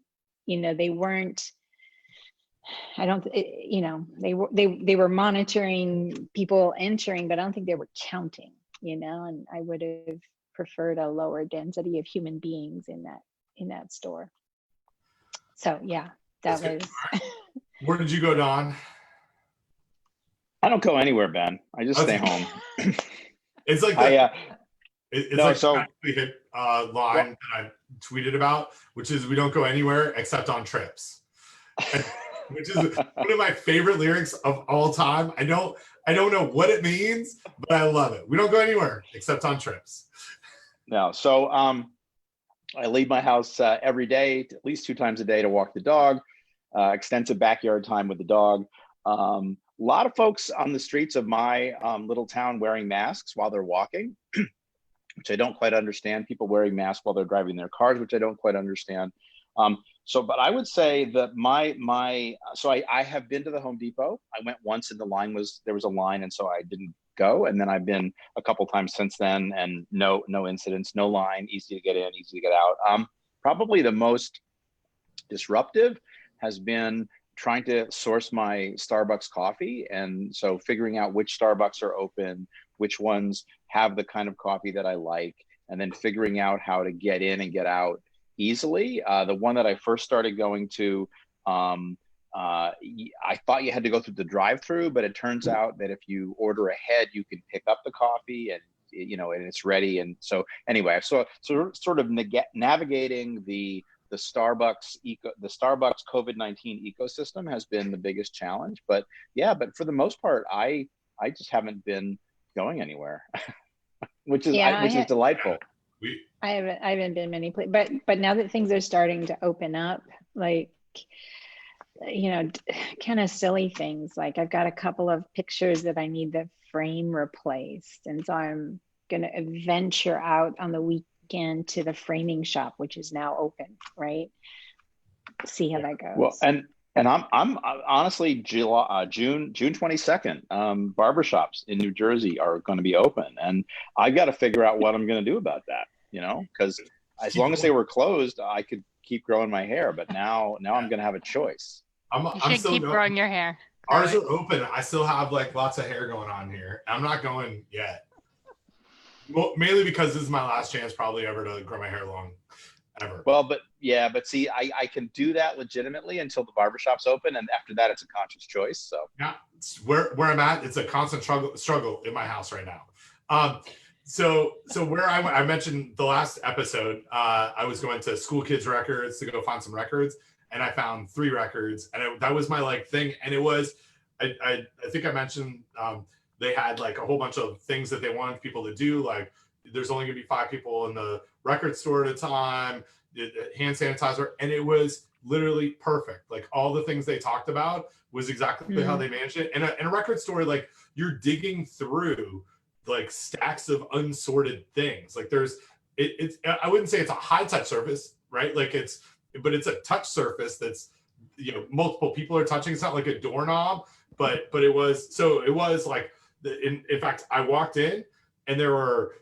weren't, they were monitoring people entering, but I don't think they were counting, and I would have preferred a lower density of human beings in that store. So yeah, that was. Where did you go, Don? I don't go anywhere, Ben. I just stay home. It's like the hit line that I tweeted about, which is, we don't go anywhere except on trips, which is one of my favorite lyrics of all time. I don't know what it means, but I love it. We don't go anywhere except on trips. No, so I leave my house every day, at least 2 times a day, to walk the dog. Extensive backyard time with the dog. A lot of folks on the streets of my little town wearing masks while they're walking, which I don't quite understand. People wearing masks while they're driving their cars, which I don't quite understand. But I would say that I have been to the Home Depot. I went once and there was a line, and so I didn't go. And then I've been a couple times since then, and no incidents, no line, easy to get in, easy to get out. Probably the most disruptive has been trying to source my Starbucks coffee. And so figuring out which Starbucks are open, which ones have the kind of coffee that I like, and then figuring out how to get in and get out easily. The one that I first started going to, I thought you had to go through the drive-through, but it turns out that if you order ahead, you can pick up the coffee and it's ready. And so anyway, so sort of navigating the Starbucks COVID-19 ecosystem has been the biggest challenge. But for the most part, I just haven't been going anywhere, which is delightful. I haven't been many places, but now that things are starting to open up, like, kind of silly things. Like, I've got a couple of pictures that I need the frame replaced, and so I'm gonna venture out on the weekend to the framing shop, which is now open, right? See how that goes. Well, and I'm honestly, June 22nd, barbershops in New Jersey are going to be open, and I got to figure out what I'm going to do about that. Because as long as they were closed, I could keep growing my hair, but now I'm going to have a choice. You should keep growing your hair. Ours are open. I still have like lots of hair going on here. I'm not going yet. Well, mainly because this is my last chance probably ever to grow my hair long, ever. Well, but see, I can do that legitimately until the barbershop's open, and after that, it's a conscious choice. So yeah, where I'm at, it's a constant struggle in my house right now. So where I mentioned the last episode, I was going to School Kids Records to go find some records, and I found 3 records, and that was my thing. And it was, I think I mentioned they had like a whole bunch of things that they wanted people to do. Like, there's only gonna be 5 people in the record store at a time, hand sanitizer, and it was literally perfect. Like, all the things they talked about was exactly how they managed it. And in a record store, like, you're digging through like stacks of unsorted things. Like, it's I wouldn't say it's a high touch surface, right? But it's a touch surface that's, multiple people are touching. It's not like a doorknob, but it was like, in fact, I walked in and there were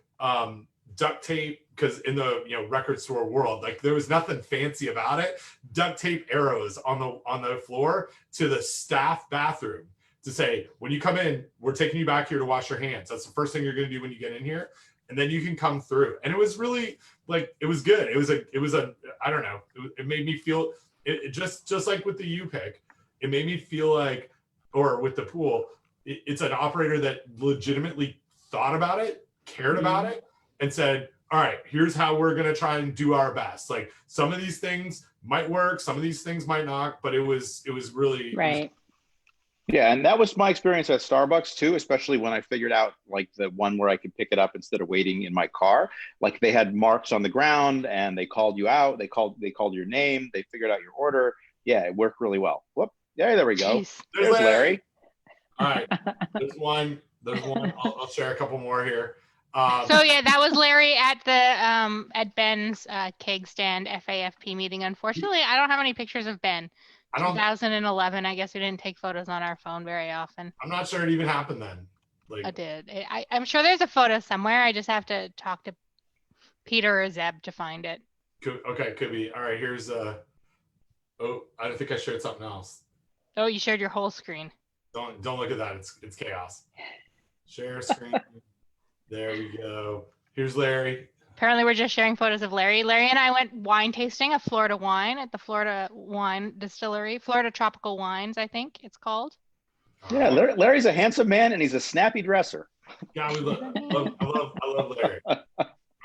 duct tape, because in the record store world, like, there was nothing fancy about it. Duct tape arrows on the floor to the staff bathroom to say, when you come in, we're taking you back here to wash your hands. That's the first thing you're going to do when you get in here, and then you can come through. And it was really it was good. It was a I don't know. It made me feel it just like with the U-Pick. It made me feel like, or with the pool, it's an operator that legitimately thought about it, cared about it, and said, all right, here's how we're going to try and do our best. Like, some of these things might work, some of these things might not, but it was really right. Yeah, and that was my experience at Starbucks too, especially when I figured out like the one where I could pick it up instead of waiting in my car. Like, they had marks on the ground and they called you out, they called your name, they figured out your order. Yeah, it worked really well. Whoop. Yeah, there we go. Jeez. There's Larry. All right. There's one. I'll share a couple more here. So yeah, that was Larry at the at Ben's keg stand FAFP meeting. Unfortunately, I don't have any pictures of Ben. 2011. I guess we didn't take photos on our phone very often. I'm not sure it even happened then. I did. I'm sure there's a photo somewhere. I just have to talk to Peter or Zeb to find it. Could be. All right, here's I don't think I shared something else. Oh, you shared your whole screen. Don't look at that. It's chaos. Share screen. There we go. Here's Larry. Apparently, we're just sharing photos of Larry. Larry and I went wine tasting, a Florida wine at the Florida Wine Distillery, Florida Tropical Wines, I think it's called. Yeah, Larry's a handsome man and he's a snappy dresser. Yeah, I love Larry. All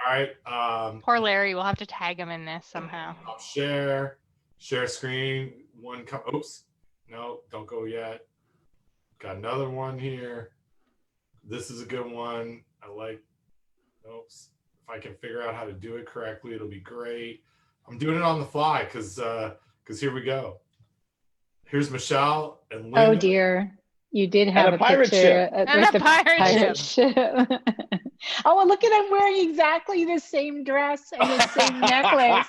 right. Poor Larry. We'll have to tag him in this somehow. I'll share screen. Oops. No, don't go yet. Got another one here. This is a good one. I like. Oops. if I can figure out how to do it correctly, it'll be great. I'm doing it on the fly because here we go. Here's Michelle and Linda. Oh dear, you did have a pirate picture ship. And with a the pirate ship. Oh, well, look at him wearing exactly the same dress and the same necklace.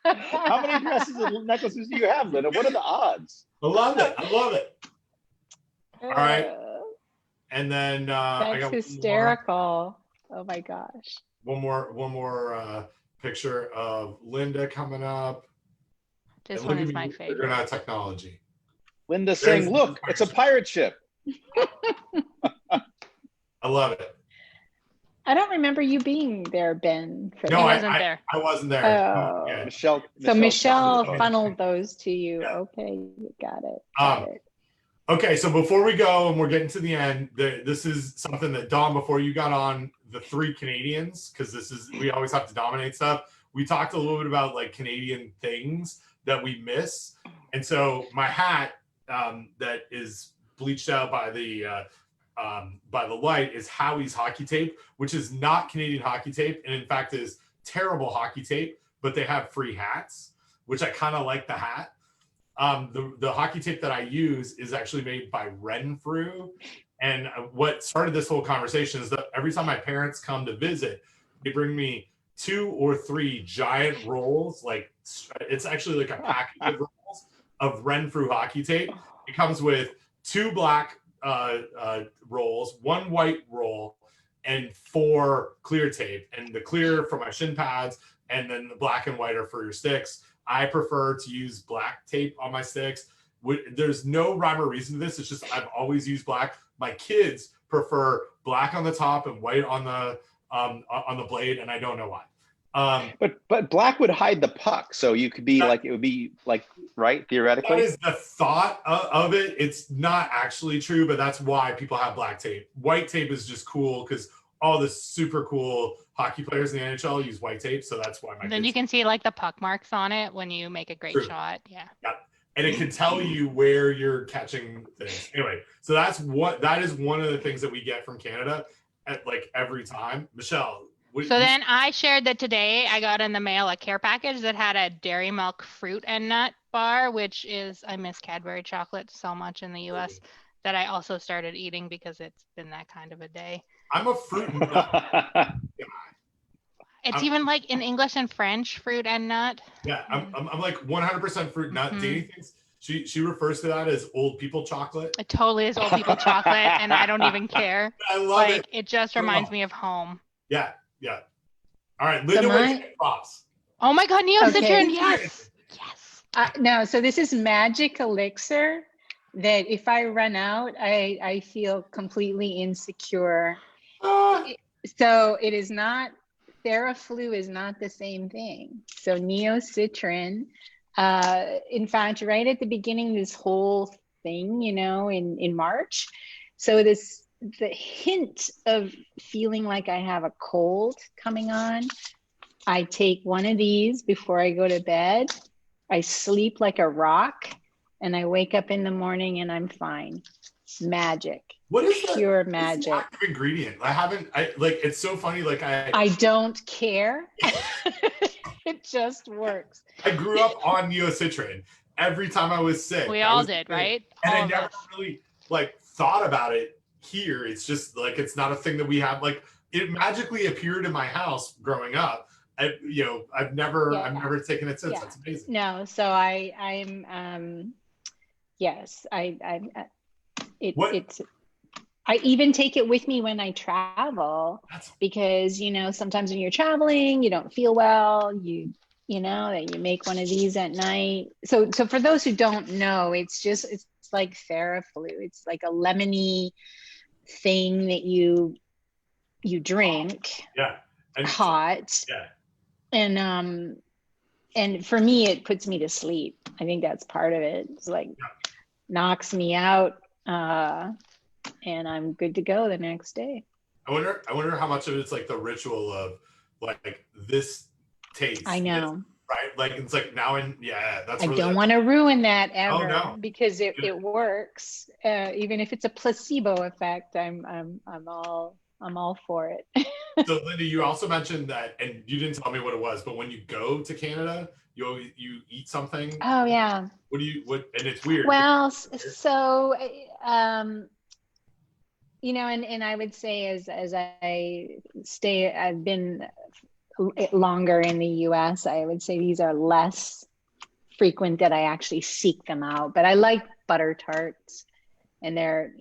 How many dresses and necklaces do you have, Linda? What are the odds? I love it. I love it. All right. Uh, And then I That's got hysterical. Oh my gosh. one more picture of Linda coming up. This And one look at is my me figuring favorite. out technology. Linda saying, look, it's a pirate ship. I love it. I don't remember you being there, Ben. For No, He that. wasn't there. I wasn't there. Oh. Yeah. Michelle. So Michelle found it. funneled those to you. Yeah. Okay, you got it. Got it. Okay, so before we go and we're getting to the end, this is something that Dawn, before you got on, the 3 Canadians, because we always have to dominate stuff. We talked a little bit about like Canadian things that we miss, and so my hat that is bleached out by the light is Howie's hockey tape, which is not Canadian hockey tape, and in fact is terrible hockey tape. But they have free hats, which I kind of like the hat. The hockey tape that I use is actually made by Renfrew. And what started this whole conversation is that every time my parents come to visit, they bring me 2 or 3 giant rolls. Like it's actually like a package of rolls of Renfrew hockey tape. It comes with 2 black rolls, 1 white roll, and 4 clear tape. And the clear for my shin pads, and then the black and white are for your sticks. I prefer to use black tape on my sticks. There's no rhyme or reason to this. It's just I've always used black. My kids prefer black on the top and white on the blade, and I don't know why. But black would hide the puck, so you could be like, it would be like, right, theoretically. That is the thought of it. It's not actually true, but that's why people have black tape. White tape is just cool because all the super cool hockey players in the NHL use white tape, so that's why my Then kids. you can see like the puck marks on it when you make a great True. shot. Yeah. And it can tell you where you're catching things. Anyway, so that is one of the things that we get from Canada at like every time. Michelle. So then I shared that today I got in the mail a care package that had a dairy milk fruit and nut bar, which is, I miss Cadbury chocolate so much in the US that I also started eating because it's been that kind of a day. I'm a fruit and nut guy. It's even like in English and French, fruit and nut. Yeah, I'm like 100% fruit nut. Mhm. Danny thinks she refers to that as old people chocolate. It totally is old people chocolate, and I don't even care. I love Like it. it just reminds me of home. Yeah. All right, Linda, my- what's your props? Oh my God, Neocitrin, Okay. yes. No, so this is magic elixir that if I run out, I feel completely insecure. So it is not, Theraflu is not the same thing. So Neocitrin, in fact, right at the beginning, this whole thing, in March. So the hint of feeling like I have a cold coming on, I take one of these before I go to bed. I sleep like a rock, and I wake up in the morning and I'm fine. Magic. What is that? Pure What's the magic. active ingredient? It's so funny. Like I don't care. It just works. I grew up on Neocitrin every time I was sick. We I all was did, sick. right? And All I of never us. really thought about it here. It's just like it's not a thing that we have. Like it magically appeared in my house growing up. I've never taken it since. Yeah. That's amazing. No, so yes, it's. I even take it with me when I travel because sometimes when you're traveling, you don't feel well. That you make one of these at night. So for those who don't know, it's like Theraflu. It's like a lemony thing that you drink. Yeah. And hot. Yeah. And for me, it puts me to sleep. I think that's part of it. It's like knocks me out, and I'm good to go the next day. I wonder how much of it's like the ritual of like this taste. I know. Right? Like it's like now that's I really don't want to ruin that ever. Oh, no. Because it works. Even if it's a placebo effect, I'm all for it. So Linda, you also mentioned that, and you didn't tell me what it was, but when you go to Canada, you eat something. Oh yeah. And it's weird. Well, so and I would say as I've been longer in the US, I would say these are less frequent that I actually seek them out. But I like butter tarts, and they're,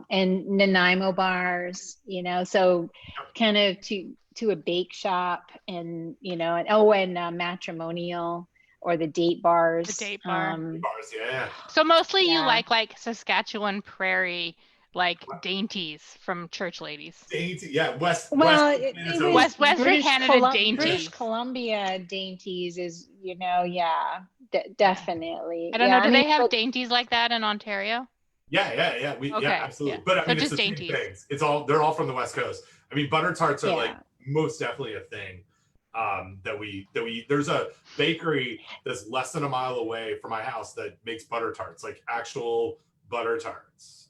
and Nanaimo bars, so kind of to a bake shop, and, and Matrimonial, or the date bars. The date bar. Bars, yeah. So mostly you like Saskatchewan Prairie, like dainties from church ladies. Yeah, Western Canada dainties. British Columbia dainties is, definitely. I don't know. Do they have dainties like that in Ontario? Yeah. Absolutely. Yeah. But I mean, so it's the dainties. same things. They're all from the West Coast. I mean, butter tarts are like most definitely a thing that we eat. There's a bakery that's less than a mile away from my house that makes butter tarts, like actual butter tarts.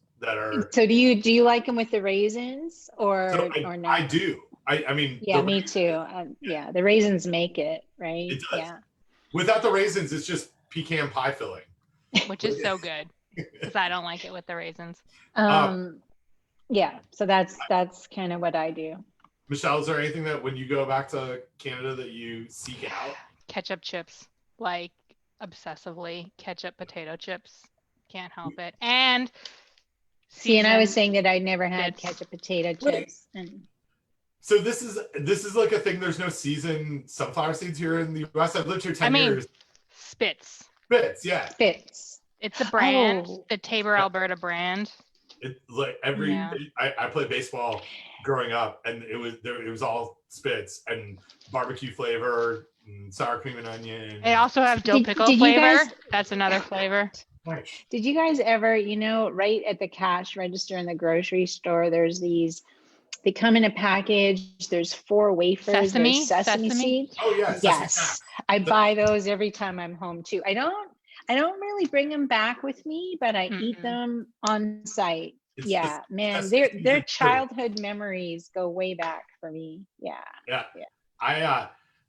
So do you like them with the raisins or not? I do. I mean, me too. The raisins make it, right? It does. Yeah. Without the raisins, it's just pecan pie filling, which is so good because I don't like it with the raisins. So that's kind of what I do. Michelle, is there anything that when you go back to Canada that you seek out? Ketchup chips, like obsessively. Ketchup potato chips, can't help it. And and I was saying that I never had ketchup potato chips. So this is like a thing. There's no seasoned sunflower seeds here in the US. I've lived here 10 years. Spitz. Yeah. Spitz. It's a brand, the Tabor, Alberta brand. It like I played baseball growing up, and it was all Spitz and barbecue flavor, and sour cream and onion. They also have dill pickle flavor. That's another flavor. Did you guys ever, right at the cash register in the grocery store, there's these, they come in a package, there's 4 wafers, there's sesame seeds. Oh yeah. Yes. I buy those every time I'm home too. I don't really bring them back with me, but I eat them on site. Their childhood memories go way back for me. Yeah.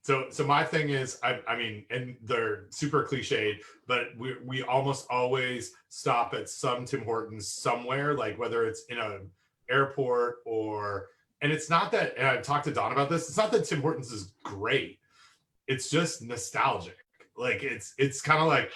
So my thing is, I mean, and they're super cliched, but we almost always stop at some Tim Hortons somewhere, like whether it's in a airport and it's not that, and I've talked to Don about this, it's not that Tim Hortons is great. It's just nostalgic. Like it's kind of like,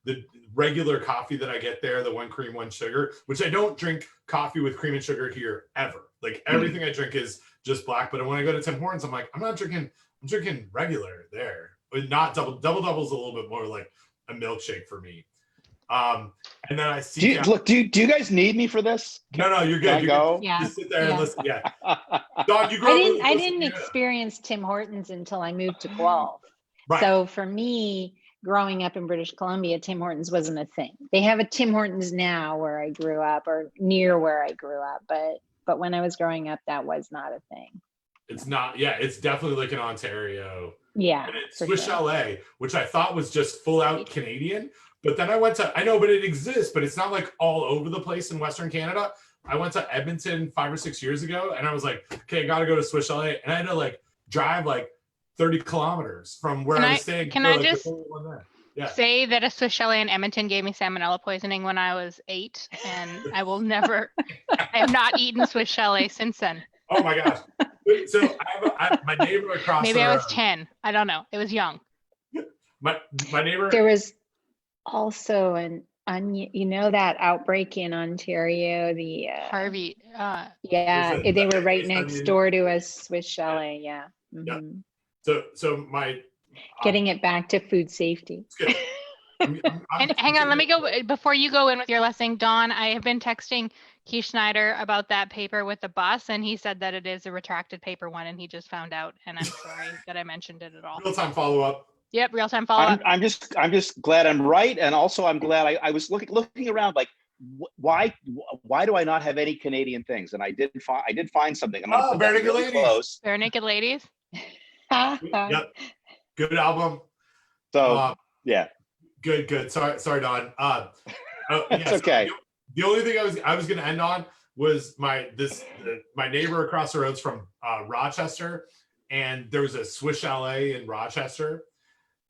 the regular coffee that I get there, the 1 cream, 1 sugar, which I don't drink coffee with cream and sugar here ever. Like everything I drink is just black. But when I go to Tim Hortons, I'm like, I'm drinking regular there. But not double double's a little bit more like a milkshake for me. And then I see. Do you guys need me for this? No, you're good. You go? Yeah. Just sit there and listen. Yeah. Don, you grew I didn't experience Tim Hortons until I moved to Guelph. Right. So for me, growing up in British Columbia, Tim Hortons wasn't a thing. They have a Tim Hortons now where I grew up, or near where I grew up, but when I was growing up, that was not a thing. It's not. Yeah, it's definitely like in Ontario. Yeah. And it's Swiss Chalet, which I thought was just full out Canadian. But then I went to, I know, but it exists, but it's not like all over the place in Western Canada. I went to Edmonton 5 or 6 years ago, and I was like, okay, I got to go to Swiss Chalet. And I had to like drive like 30 kilometers from where I was staying. Can I just say that a Swiss Chalet in Edmonton gave me salmonella poisoning when I was 8, and I will never, I have not eaten Swiss Chalet since then. Oh my gosh. So my neighbor across maybe I was 10. I don't know. It was young. My neighbor. There was also an onion, that outbreak in Ontario, the Harvey. They were right next door to a Swiss Chalet. Yeah. Mm-hmm. So my getting it back to food safety. And hang on, let me go before you go in with your lesson, Dawn. I have been texting Keith Schneider about that paper with the bus, and he said that it is a retracted paper one, and he just found out. And I'm sorry that I mentioned it at all. Real-time follow-up. Yep, real-time follow-up. I'm just glad I'm right, and also I'm glad I was looking around like, why do I not have any Canadian things? And I did find something. I'm gonna put that really close. Bare Naked Ladies. Yep. Good album. So yeah. Good. Sorry, Don. It's okay. The only thing I was going to end on, was my neighbor across the road's from Rochester, and there was a Swiss Chalet in Rochester,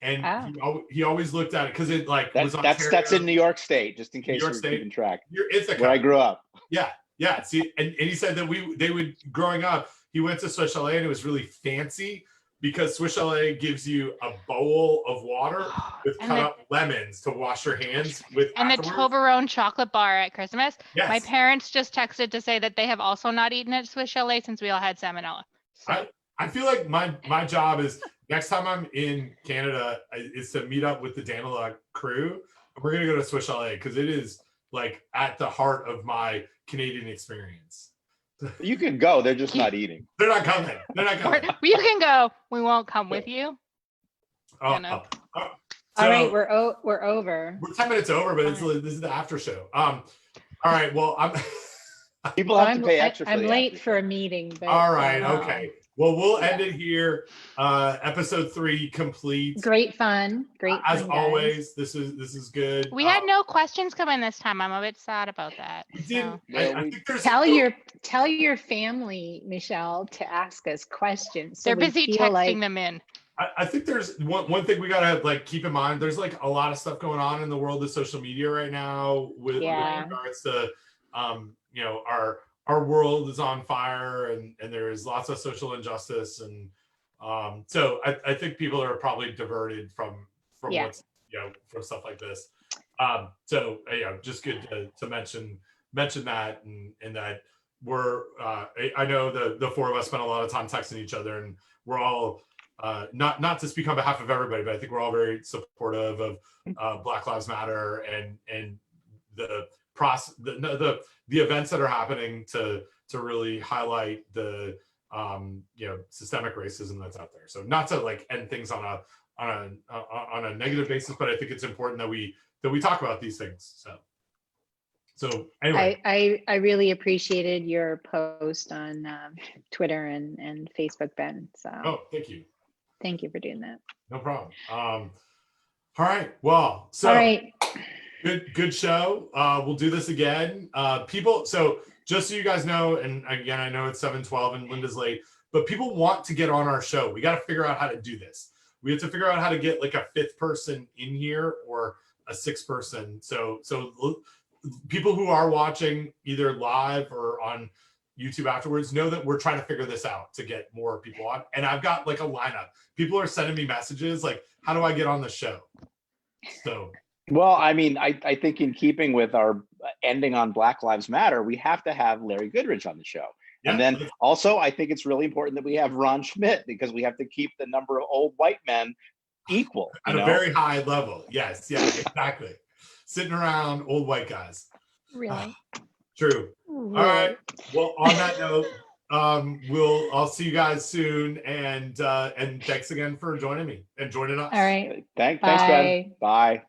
and he always looked at it because it like was that's in New York State, just in case you're keeping track. Where I grew up. Yeah. See, and he said that they would growing up. He went to Swiss Chalet and it was really fancy because Swiss Chalet gives you a bowl of water with cut up lemons to wash your hands with. And afterwards. the Toblerone chocolate bar at Christmas. Yes. My parents just texted to say that they have also not eaten at Swiss Chalet since we all had salmonella. So. I feel like my job is next time I'm in Canada is to meet up with the DANYLUK crew. We're gonna go to Swiss Chalet because it is like at the heart of my Canadian experience. You can go. They're just not eating. They're not coming. You can go. We won't come with you. All right, we're over. We're 10 minutes over, but this is the after show. All right. Well, people have to pay extra. I'm late for a meeting. But, all right. Okay. Well, we'll end it here. Episode 3 complete. Great fun. As always, this is good. We had no questions come in this time. I'm a bit sad about that. We didn't. So. I think tell your family, Michelle, to ask us questions. They're busy texting them in. I think there's one thing we gotta like keep in mind. There's like a lot of stuff going on in the world of social media right now with regards to our world is on fire and there's lots of social injustice and so I think people are probably diverted from what's from stuff like this. So just good to mention that and that we're I know the four of us spent a lot of time texting each other and we're all not to speak on behalf of everybody, but I think we're all very supportive of Black Lives Matter and the events that are happening to really highlight the systemic racism that's out there. So not to like end things on a negative basis, but I think it's important that we talk about these things. So anyway, I really appreciated your post on Twitter and Facebook, Ben. So thank you for doing that. No problem. All right. Well, so all right. Good show. We'll do this again. People, so just so you guys know, and again, I know it's 7:12 and Linda's late, but people want to get on our show. We got to figure out how to do this. We have to figure out how to get like a 5th person in here or a 6th person. So people who are watching either live or on YouTube afterwards know that we're trying to figure this out to get more people on. And I've got like a lineup. People are sending me messages like, how do I get on the show? So. Well, I mean, I think in keeping with our ending on Black Lives Matter, we have to have Larry Goodridge on the show. Yeah. And then also, I think it's really important that we have Ron Schmidt because we have to keep the number of old white men equal. At a very high level. Yes, yeah, exactly. Sitting around old white guys. Really? True. Really? All right. Well, on that note, I'll see you guys soon and thanks again for joining me and joining us. All right. Thanks, Ben. Bye.